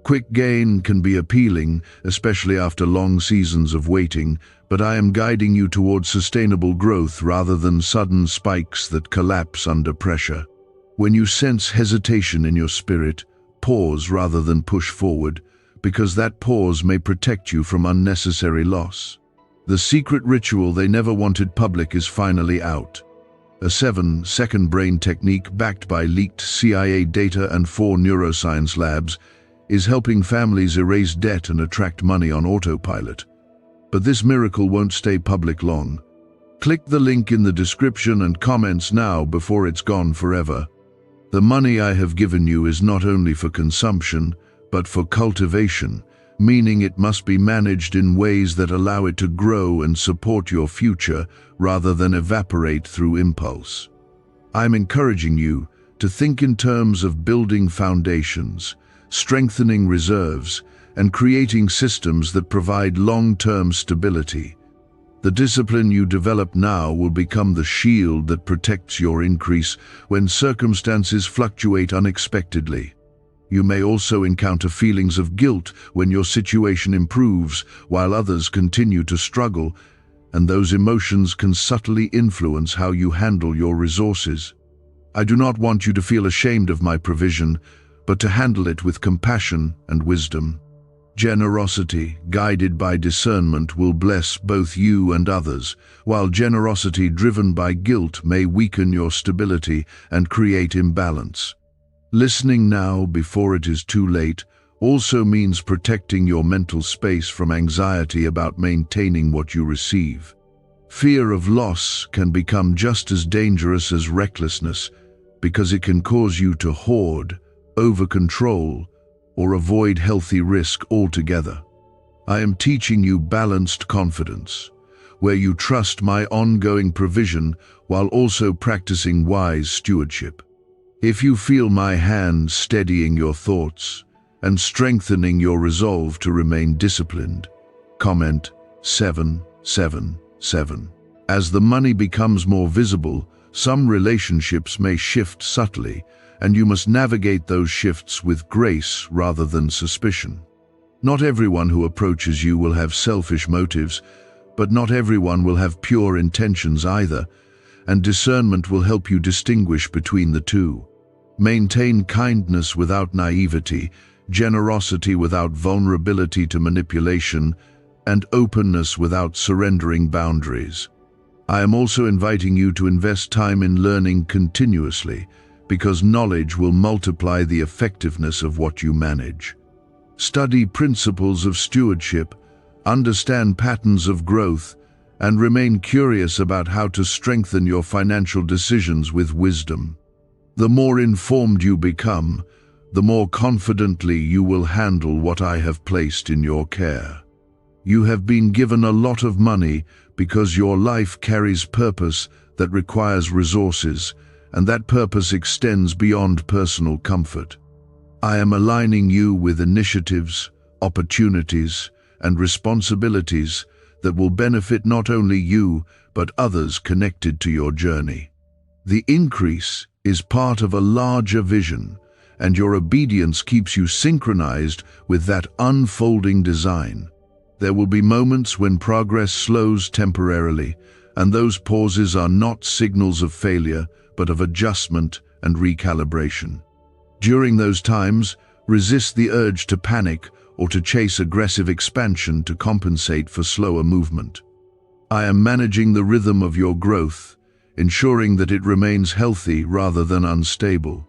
Quick gain can be appealing, especially after long seasons of waiting, but I am guiding you towards sustainable growth rather than sudden spikes that collapse under pressure. When you sense hesitation in your spirit, pause rather than push forward, because that pause may protect you from unnecessary loss. The secret ritual they never wanted public is finally out. A 7-second brain technique backed by leaked CIA data and 4 neuroscience labs is helping families erase debt and attract money on autopilot. But this miracle won't stay public long. Click the link in the description and comments now before it's gone forever. The money I have given you is not only for consumption, but for cultivation, meaning it must be managed in ways that allow it to grow and support your future rather than evaporate through impulse. I'm encouraging you to think in terms of building foundations, strengthening reserves, and creating systems that provide long-term stability. The discipline you develop now will become the shield that protects your increase when circumstances fluctuate unexpectedly. You may also encounter feelings of guilt when your situation improves while others continue to struggle, and those emotions can subtly influence how you handle your resources. I do not want you to feel ashamed of my provision, but to handle it with compassion and wisdom. Generosity, guided by discernment, will bless both you and others, while generosity driven by guilt may weaken your stability and create imbalance. Listening now before it is too late also means protecting your mental space from anxiety about maintaining what you receive. Fear of loss can become just as dangerous as recklessness because it can cause you to hoard, over-control, or avoid healthy risk altogether. I am teaching you balanced confidence, where you trust my ongoing provision while also practicing wise stewardship. If you feel my hand steadying your thoughts and strengthening your resolve to remain disciplined, comment 777. As the money becomes more visible, some relationships may shift subtly, and you must navigate those shifts with grace rather than suspicion. Not everyone who approaches you will have selfish motives, but not everyone will have pure intentions either, and discernment will help you distinguish between the two. Maintain kindness without naivety, generosity without vulnerability to manipulation, and openness without surrendering boundaries. I am also inviting you to invest time in learning continuously, because knowledge will multiply the effectiveness of what you manage. Study principles of stewardship, understand patterns of growth, and remain curious about how to strengthen your financial decisions with wisdom. The more informed you become, the more confidently you will handle what I have placed in your care. You have been given a lot of money because your life carries purpose that requires resources, and that purpose extends beyond personal comfort. I am aligning you with initiatives, opportunities, and responsibilities that will benefit not only you, but others connected to your journey. The increase is part of a larger vision, and your obedience keeps you synchronized with that unfolding design. There will be moments when progress slows temporarily, and those pauses are not signals of failure, but of adjustment and recalibration. During those times, resist the urge to panic or to chase aggressive expansion to compensate for slower movement. I am managing the rhythm of your growth, ensuring that it remains healthy rather than unstable.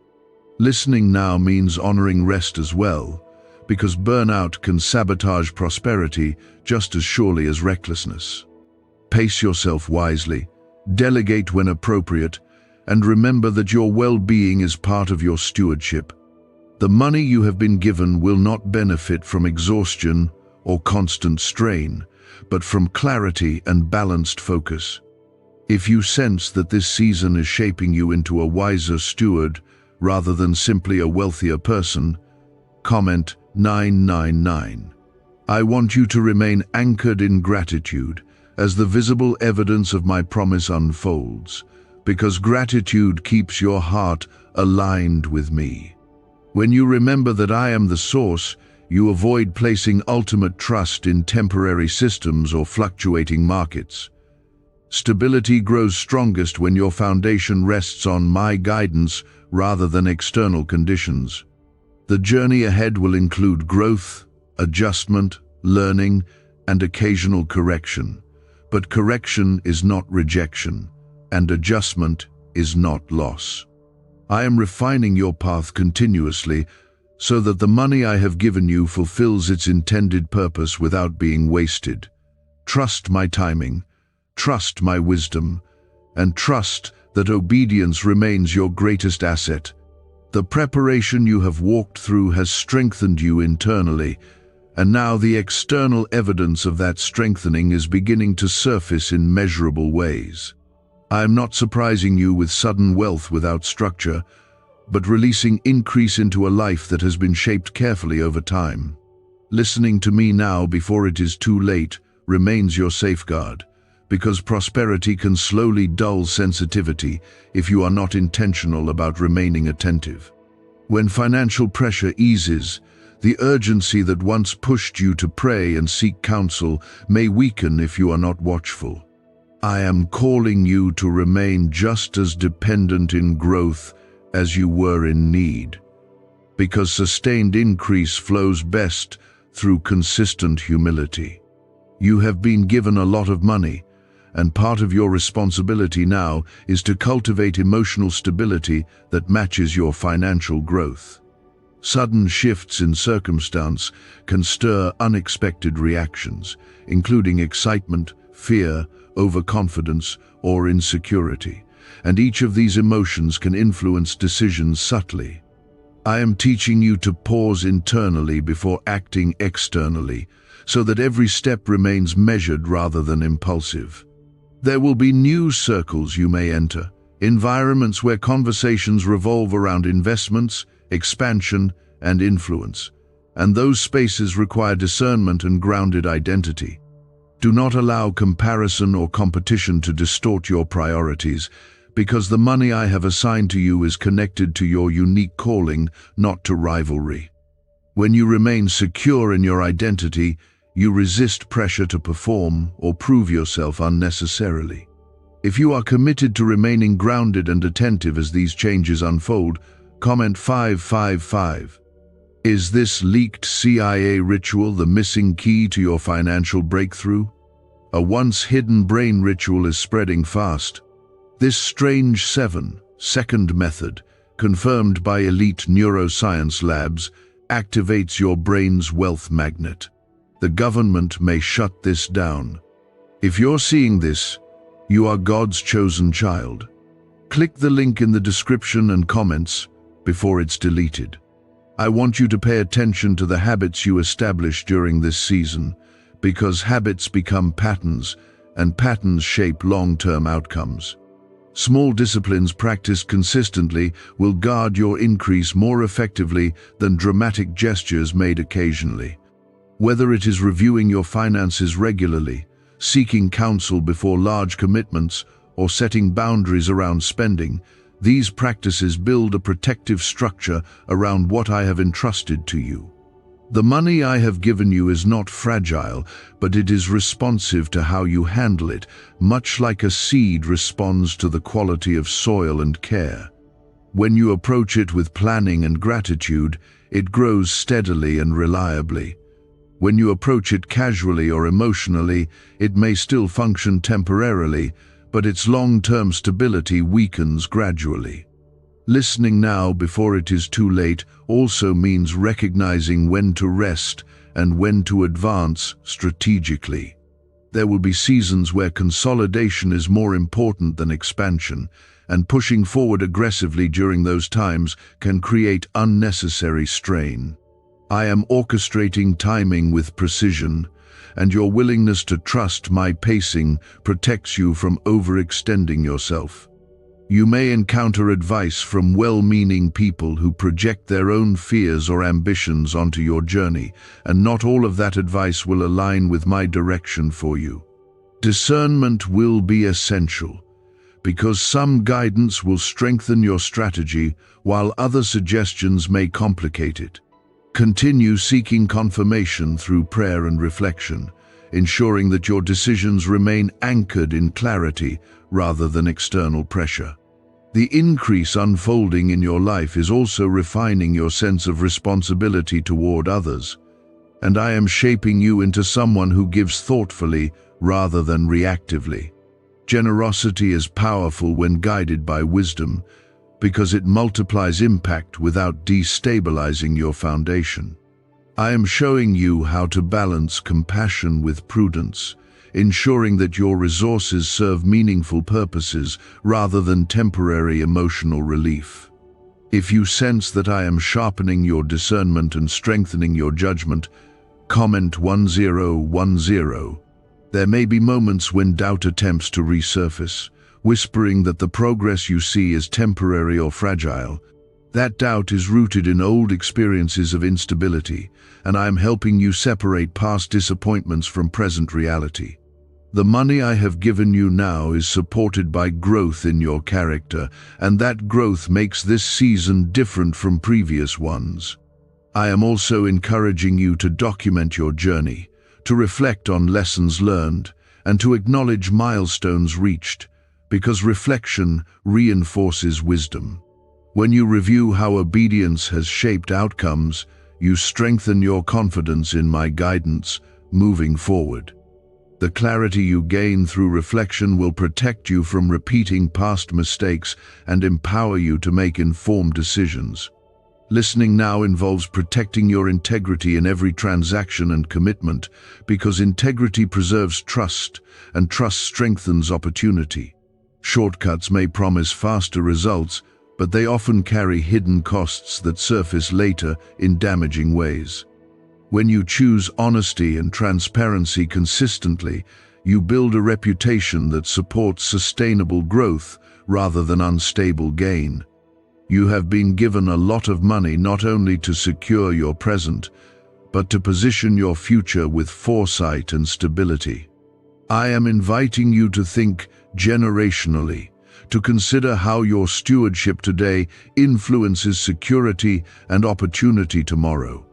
Listening now means honoring rest as well, because burnout can sabotage prosperity just as surely as recklessness. Pace yourself wisely, delegate when appropriate, and remember that your well-being is part of your stewardship. The money you have been given will not benefit from exhaustion or constant strain, but from clarity and balanced focus. If you sense that this season is shaping you into a wiser steward rather than simply a wealthier person, comment 999. I want you to remain anchored in gratitude as the visible evidence of my promise unfolds, because gratitude keeps your heart aligned with me. When you remember that I am the source, you avoid placing ultimate trust in temporary systems or fluctuating markets. Stability grows strongest when your foundation rests on my guidance rather than external conditions. The journey ahead will include growth, adjustment, learning, and occasional correction. But correction is not rejection, and adjustment is not loss. I am refining your path continuously so that the money I have given you fulfills its intended purpose without being wasted. Trust my timing, trust my wisdom, and trust that obedience remains your greatest asset. The preparation you have walked through has strengthened you internally, and now the external evidence of that strengthening is beginning to surface in measurable ways. I am not surprising you with sudden wealth without structure, but releasing increase into a life that has been shaped carefully over time. Listening to me now before it is too late remains your safeguard, because prosperity can slowly dull sensitivity if you are not intentional about remaining attentive. When financial pressure eases, the urgency that once pushed you to pray and seek counsel may weaken if you are not watchful. I am calling you to remain just as dependent in growth as you were in need, because sustained increase flows best through consistent humility. You have been given a lot of money, and part of your responsibility now is to cultivate emotional stability that matches your financial growth. Sudden shifts in circumstance can stir unexpected reactions, including excitement, fear, overconfidence, or insecurity, and each of these emotions can influence decisions subtly. I am teaching you to pause internally before acting externally, so that every step remains measured rather than impulsive. There will be new circles you may enter, environments where conversations revolve around investments, expansion, and influence, and those spaces require discernment and grounded identity. Do not allow comparison or competition to distort your priorities, because the money I have assigned to you is connected to your unique calling, not to rivalry. When you remain secure in your identity, you resist pressure to perform or prove yourself unnecessarily. If you are committed to remaining grounded and attentive as these changes unfold, comment 555. Is this leaked CIA ritual the missing key to your financial breakthrough? A once hidden brain ritual is spreading fast. This strange second method, confirmed by elite neuroscience labs, activates your brain's wealth magnet. The government may shut this down. If you're seeing this, you are God's chosen child. Click the link in the description and comments before it's deleted. I want you to pay attention to the habits you establish during this season, because habits become patterns, and patterns shape long-term outcomes. Small disciplines practiced consistently will guard your increase more effectively than dramatic gestures made occasionally. Whether it is reviewing your finances regularly, seeking counsel before large commitments, or setting boundaries around spending, these practices build a protective structure around what I have entrusted to you. The money I have given you is not fragile, but it is responsive to how you handle it, much like a seed responds to the quality of soil and care. When you approach it with planning and gratitude, it grows steadily and reliably. When you approach it casually or emotionally, it may still function temporarily, but its long-term stability weakens gradually. Listening now before it is too late also means recognizing when to rest and when to advance strategically. There will be seasons where consolidation is more important than expansion, and pushing forward aggressively during those times can create unnecessary strain. I am orchestrating timing with precision, and your willingness to trust my pacing protects you from overextending yourself. You may encounter advice from well-meaning people who project their own fears or ambitions onto your journey, and not all of that advice will align with my direction for you. Discernment will be essential, because some guidance will strengthen your strategy while other suggestions may complicate it. Continue seeking confirmation through prayer and reflection, ensuring that your decisions remain anchored in clarity rather than external pressure. The increase unfolding in your life is also refining your sense of responsibility toward others, and I am shaping you into someone who gives thoughtfully rather than reactively. Generosity is powerful when guided by wisdom, because it multiplies impact without destabilizing your foundation. I am showing you how to balance compassion with prudence, ensuring that your resources serve meaningful purposes rather than temporary emotional relief. If you sense that I am sharpening your discernment and strengthening your judgment, comment 1010. There may be moments when doubt attempts to resurface, whispering that the progress you see is temporary or fragile. That doubt is rooted in old experiences of instability, and I am helping you separate past disappointments from present reality. The money I have given you now is supported by growth in your character, and that growth makes this season different from previous ones. I am also encouraging you to document your journey, to reflect on lessons learned, and to acknowledge milestones reached, because reflection reinforces wisdom. When you review how obedience has shaped outcomes, you strengthen your confidence in my guidance moving forward. The clarity you gain through reflection will protect you from repeating past mistakes and empower you to make informed decisions. Listening now involves protecting your integrity in every transaction and commitment, because integrity preserves trust, and trust strengthens opportunity. Shortcuts may promise faster results, but they often carry hidden costs that surface later in damaging ways. When you choose honesty and transparency consistently, you build a reputation that supports sustainable growth rather than unstable gain. You have been given a lot of money not only to secure your present, but to position your future with foresight and stability. I am inviting you to think generationally, to consider how your stewardship today influences security and opportunity tomorrow.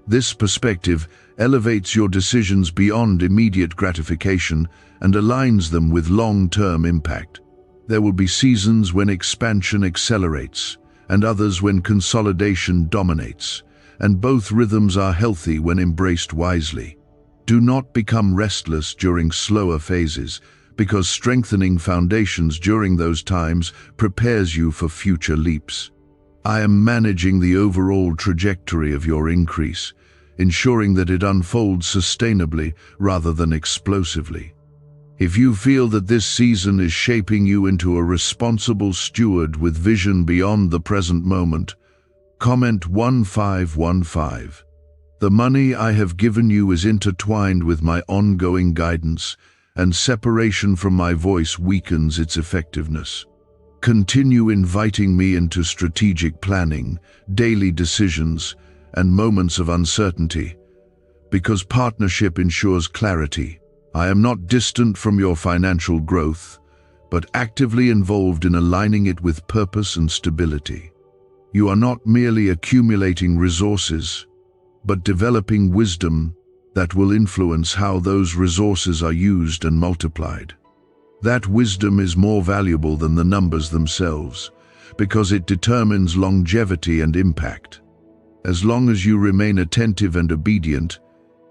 This perspective elevates your decisions beyond immediate gratification and aligns them with long-term impact. There will be seasons when expansion accelerates, and others when consolidation dominates, and both rhythms are healthy when embraced wisely. Do not become restless during slower phases, because strengthening foundations during those times prepares you for future leaps. I am managing the overall trajectory of your increase, ensuring that it unfolds sustainably rather than explosively. If you feel that this season is shaping you into a responsible steward with vision beyond the present moment, comment 1515. The money I have given you is intertwined with my ongoing guidance, and separation from my voice weakens its effectiveness. Continue inviting me into strategic planning, daily decisions, and moments of uncertainty, because partnership ensures clarity. I am not distant from your financial growth, but actively involved in aligning it with purpose and stability. You are not merely accumulating resources, but developing wisdom that will influence how those resources are used and multiplied. That wisdom is more valuable than the numbers themselves, because it determines longevity and impact. As long as you remain attentive and obedient,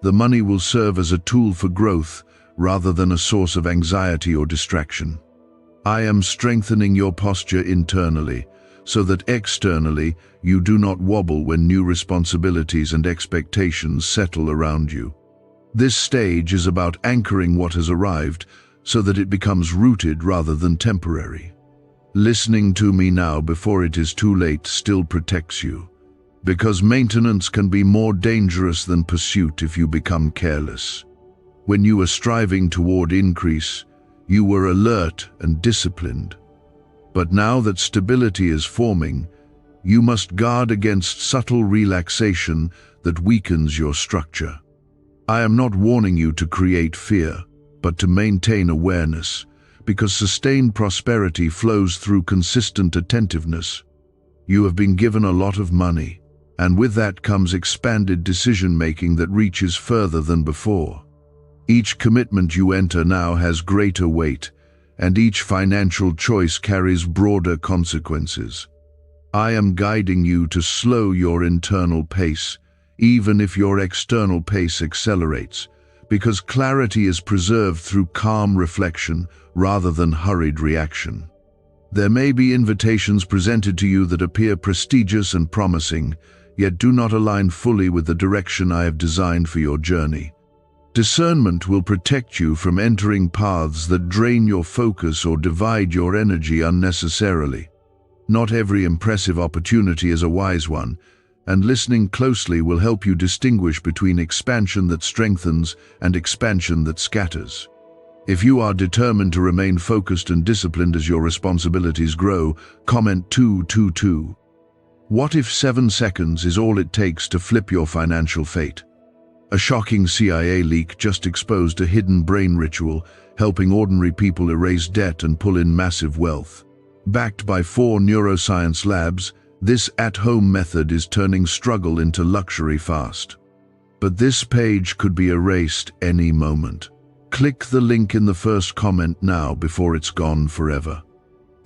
the money will serve as a tool for growth rather than a source of anxiety or distraction. I am strengthening your posture internally, so that externally you do not wobble when new responsibilities and expectations settle around you. This stage is about anchoring what has arrived so that it becomes rooted rather than temporary. Listening to me now before it is too late still protects you, because maintenance can be more dangerous than pursuit if you become careless. When you were striving toward increase, you were alert and disciplined. But now that stability is forming, you must guard against subtle relaxation that weakens your structure. I am not warning you to create fear, but to maintain awareness, because sustained prosperity flows through consistent attentiveness. You have been given a lot of money, and with that comes expanded decision-making that reaches further than before. Each commitment you enter now has greater weight, and each financial choice carries broader consequences. I am guiding you to slow your internal pace, even if your external pace accelerates, because clarity is preserved through calm reflection rather than hurried reaction. There may be invitations presented to you that appear prestigious and promising, yet do not align fully with the direction I have designed for your journey. Discernment will protect you from entering paths that drain your focus or divide your energy unnecessarily. Not every impressive opportunity is a wise one, and listening closely will help you distinguish between expansion that strengthens and expansion that scatters. If you are determined to remain focused and disciplined as your responsibilities grow, comment 222. What if 7 seconds is all it takes to flip your financial fate? A shocking CIA leak just exposed a hidden brain ritual, helping ordinary people erase debt and pull in massive wealth. Backed by 4 neuroscience labs, this at-home method is turning struggle into luxury fast. But this page could be erased any moment. Click the link in the first comment now before it's gone forever.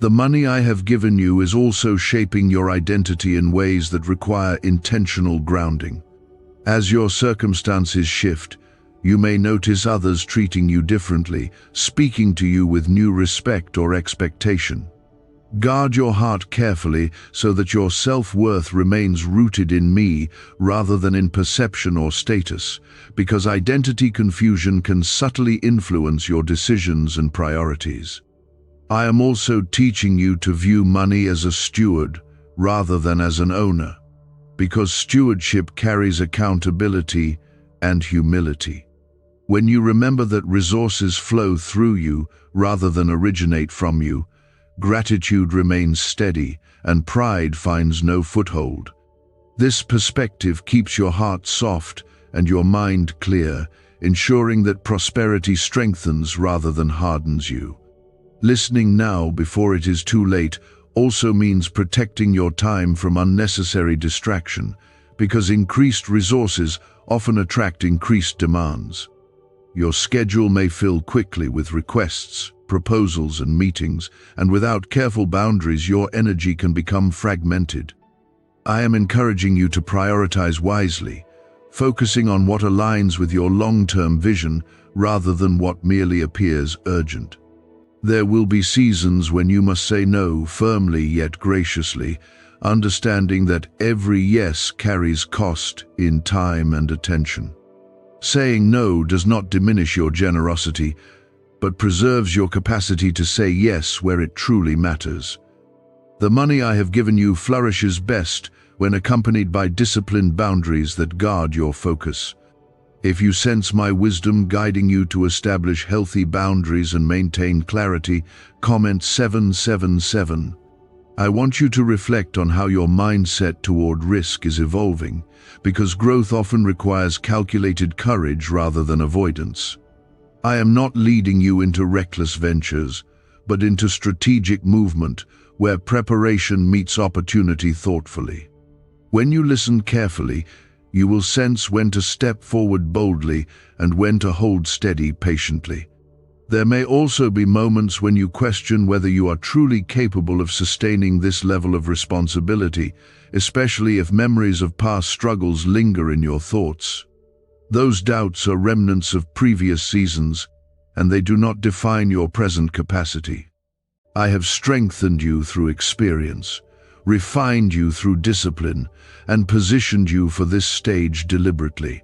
The money I have given you is also shaping your identity in ways that require intentional grounding. As your circumstances shift, you may notice others treating you differently, speaking to you with new respect or expectation. Guard your heart carefully so that your self-worth remains rooted in me rather than in perception or status, because identity confusion can subtly influence your decisions and priorities. I am also teaching you to view money as a steward rather than as an owner, because stewardship carries accountability and humility. When you remember that resources flow through you rather than originate from you, gratitude remains steady and pride finds no foothold. This perspective keeps your heart soft and your mind clear, ensuring that prosperity strengthens rather than hardens you. Listening now before it is too late also means protecting your time from unnecessary distraction, because increased resources often attract increased demands. Your schedule may fill quickly with requests, proposals, and meetings, and without careful boundaries, your energy can become fragmented. I am encouraging you to prioritize wisely, focusing on what aligns with your long-term vision rather than what merely appears urgent. There will be seasons when you must say no firmly yet graciously, understanding that every yes carries cost in time and attention. Saying no does not diminish your generosity, but preserves your capacity to say yes where it truly matters. The money I have given you flourishes best when accompanied by disciplined boundaries that guard your focus. If you sense my wisdom guiding you to establish healthy boundaries and maintain clarity, comment 777. I want you to reflect on how your mindset toward risk is evolving, because growth often requires calculated courage rather than avoidance. I am not leading you into reckless ventures, but into strategic movement where preparation meets opportunity thoughtfully. When you listen carefully, you will sense when to step forward boldly and when to hold steady patiently. There may also be moments when you question whether you are truly capable of sustaining this level of responsibility, especially if memories of past struggles linger in your thoughts. Those doubts are remnants of previous seasons, and they do not define your present capacity. I have strengthened you through experience, refined you through discipline, and positioned you for this stage deliberately.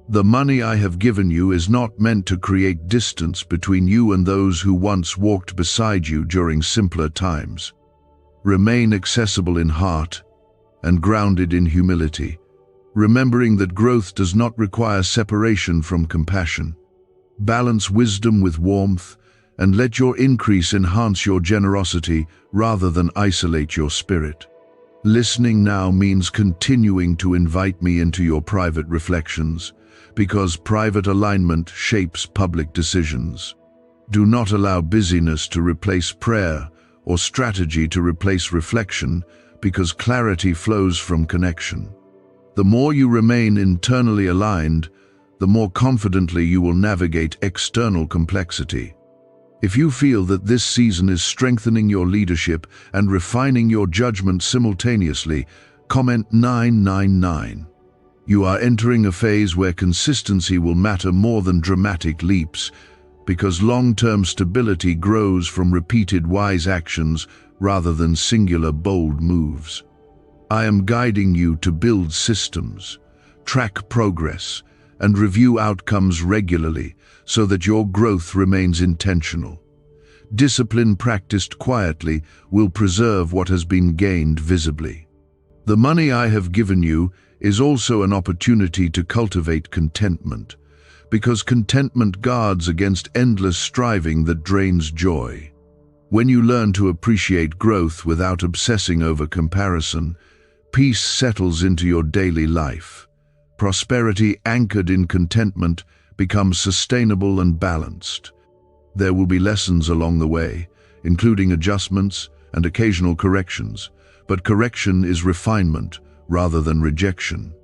The money I have given you is not meant to create distance between you and those who once walked beside you during simpler times. Remain accessible in heart and grounded in humility, remembering that growth does not require separation from compassion. Balance wisdom with warmth, and let your increase enhance your generosity rather than isolate your spirit. Listening now means continuing to invite me into your private reflections, because private alignment shapes public decisions. Do not allow busyness to replace prayer or strategy to replace reflection, because clarity flows from connection. The more you remain internally aligned, the more confidently you will navigate external complexity. If you feel that this season is strengthening your leadership and refining your judgment simultaneously, comment 999. You are entering a phase where consistency will matter more than dramatic leaps, because long-term stability grows from repeated wise actions rather than singular bold moves. I am guiding you to build systems, track progress, and review outcomes regularly so that your growth remains intentional. Discipline practiced quietly will preserve what has been gained visibly. The money I have given you is also an opportunity to cultivate contentment, because contentment guards against endless striving that drains joy. When you learn to appreciate growth without obsessing over comparison, peace settles into your daily life. Prosperity anchored in contentment becomes sustainable and balanced. There will be lessons along the way, including adjustments and occasional corrections, but correction is refinement rather than rejection.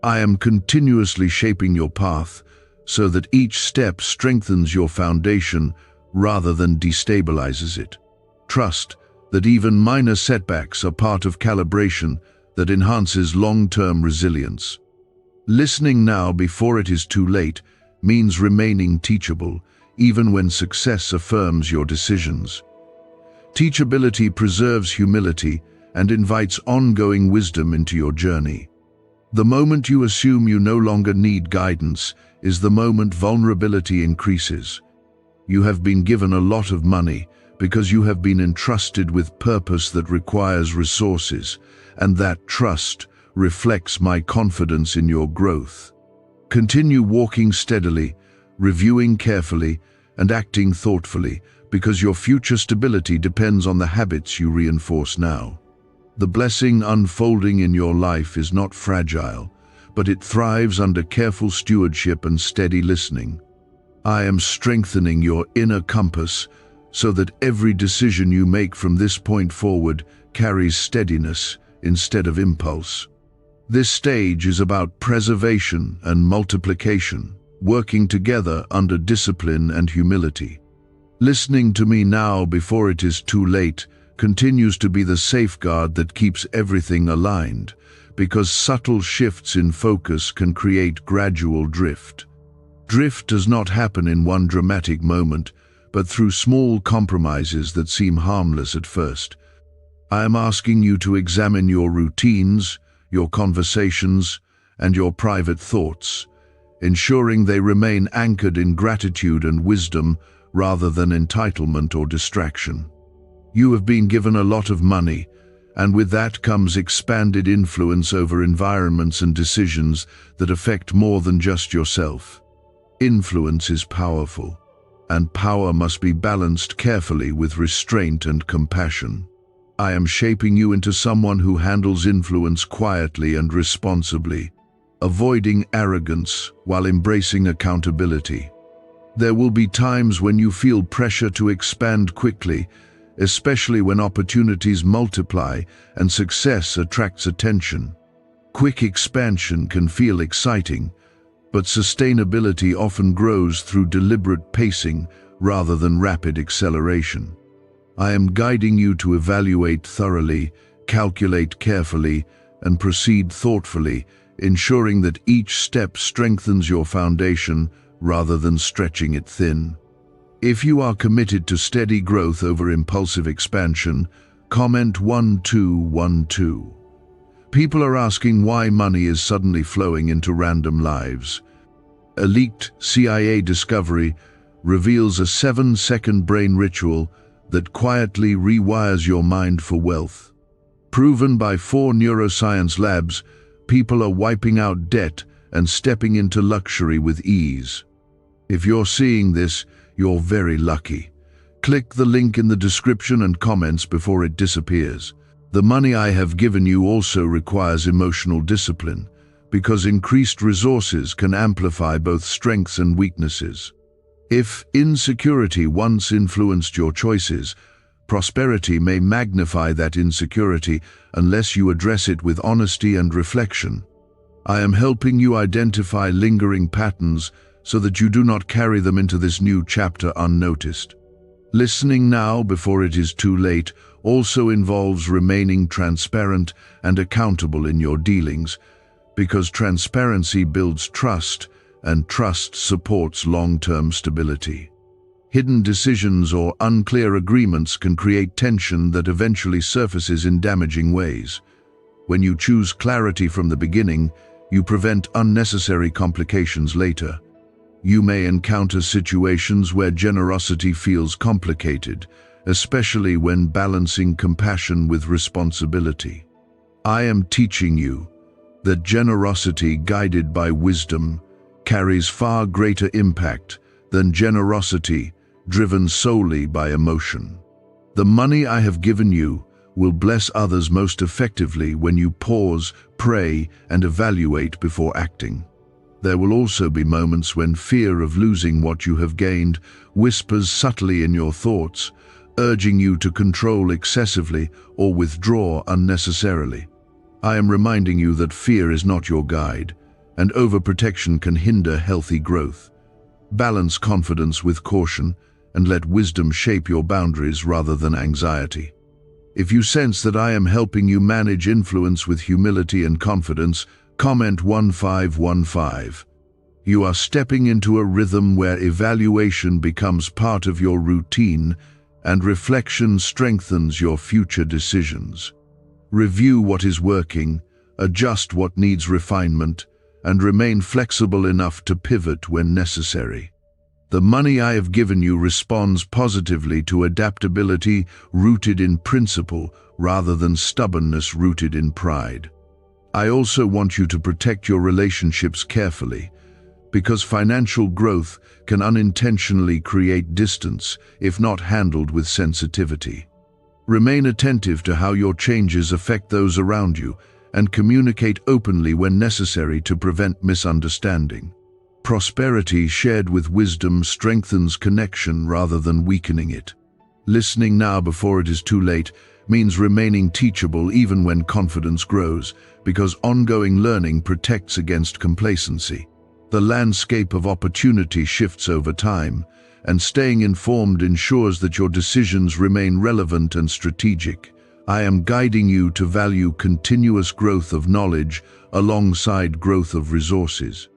I am continuously shaping your path so that each step strengthens your foundation rather than destabilizes it. Trust that even minor setbacks are part of calibration that enhances long-term resilience. Listening now before it is too late means remaining teachable, even when success affirms your decisions. Teachability preserves humility and invites ongoing wisdom into your journey. The moment you assume you no longer need guidance is the moment vulnerability increases. You have been given a lot of money because you have been entrusted with purpose that requires resources, and that trust reflects my confidence in your growth. Continue walking steadily, reviewing carefully, and acting thoughtfully, because your future stability depends on the habits you reinforce now. The blessing unfolding in your life is not fragile, but it thrives under careful stewardship and steady listening. I am strengthening your inner compass so that every decision you make from this point forward carries steadiness instead of impulse. This stage is about preservation and multiplication, working together under discipline and humility. Listening to me now before it is too late continues to be the safeguard that keeps everything aligned, because subtle shifts in focus can create gradual drift. Drift does not happen in one dramatic moment, but through small compromises that seem harmless at first. I am asking you to examine your routines, your conversations, and your private thoughts, ensuring they remain anchored in gratitude and wisdom rather than entitlement or distraction. You have been given a lot of money, and with that comes expanded influence over environments and decisions that affect more than just yourself. Influence is powerful, and power must be balanced carefully with restraint and compassion. I am shaping you into someone who handles influence quietly and responsibly, avoiding arrogance while embracing accountability. There will be times when you feel pressure to expand quickly, especially when opportunities multiply and success attracts attention. Quick expansion can feel exciting, but sustainability often grows through deliberate pacing rather than rapid acceleration. I am guiding you to evaluate thoroughly, calculate carefully, and proceed thoughtfully, ensuring that each step strengthens your foundation rather than stretching it thin. If you are committed to steady growth over impulsive expansion, comment 1212. People are asking why money is suddenly flowing into random lives. A leaked CIA discovery reveals a 7-second brain ritual that quietly rewires your mind for wealth. Proven by 4 neuroscience labs, people are wiping out debt and stepping into luxury with ease. If you're seeing this, you're very lucky. Click the link in the description and comments before it disappears. The money I have given you also requires emotional discipline, because increased resources can amplify both strengths and weaknesses. If insecurity once influenced your choices, prosperity may magnify that insecurity unless you address it with honesty and reflection. I am helping you identify lingering patterns so that you do not carry them into this new chapter unnoticed. Listening now before it is too late also involves remaining transparent and accountable in your dealings, because transparency builds trust, and trust supports long-term stability. Hidden decisions or unclear agreements can create tension that eventually surfaces in damaging ways. When you choose clarity from the beginning, you prevent unnecessary complications later. You may encounter situations where generosity feels complicated, especially when balancing compassion with responsibility. I am teaching you that generosity guided by wisdom carries far greater impact than generosity driven solely by emotion. The money I have given you will bless others most effectively when you pause, pray, and evaluate before acting. There will also be moments when fear of losing what you have gained whispers subtly in your thoughts, urging you to control excessively or withdraw unnecessarily. I am reminding you that fear is not your guide, and overprotection can hinder healthy growth. Balance confidence with caution, and let wisdom shape your boundaries rather than anxiety. If you sense that I am helping you manage influence with humility and confidence, comment 1515. You are stepping into a rhythm where evaluation becomes part of your routine and reflection strengthens your future decisions. Review what is working, adjust what needs refinement, and remain flexible enough to pivot when necessary. The money I have given you responds positively to adaptability rooted in principle rather than stubbornness rooted in pride. I also want you to protect your relationships carefully, because financial growth can unintentionally create distance if not handled with sensitivity. Remain attentive to how your changes affect those around you and communicate openly when necessary to prevent misunderstanding. Prosperity shared with wisdom strengthens connection rather than weakening it. Listening now before it is too late means remaining teachable even when confidence grows, because ongoing learning protects against complacency. The landscape of opportunity shifts over time, and staying informed ensures that your decisions remain relevant and strategic. I am guiding you to value continuous growth of knowledge alongside growth of resources.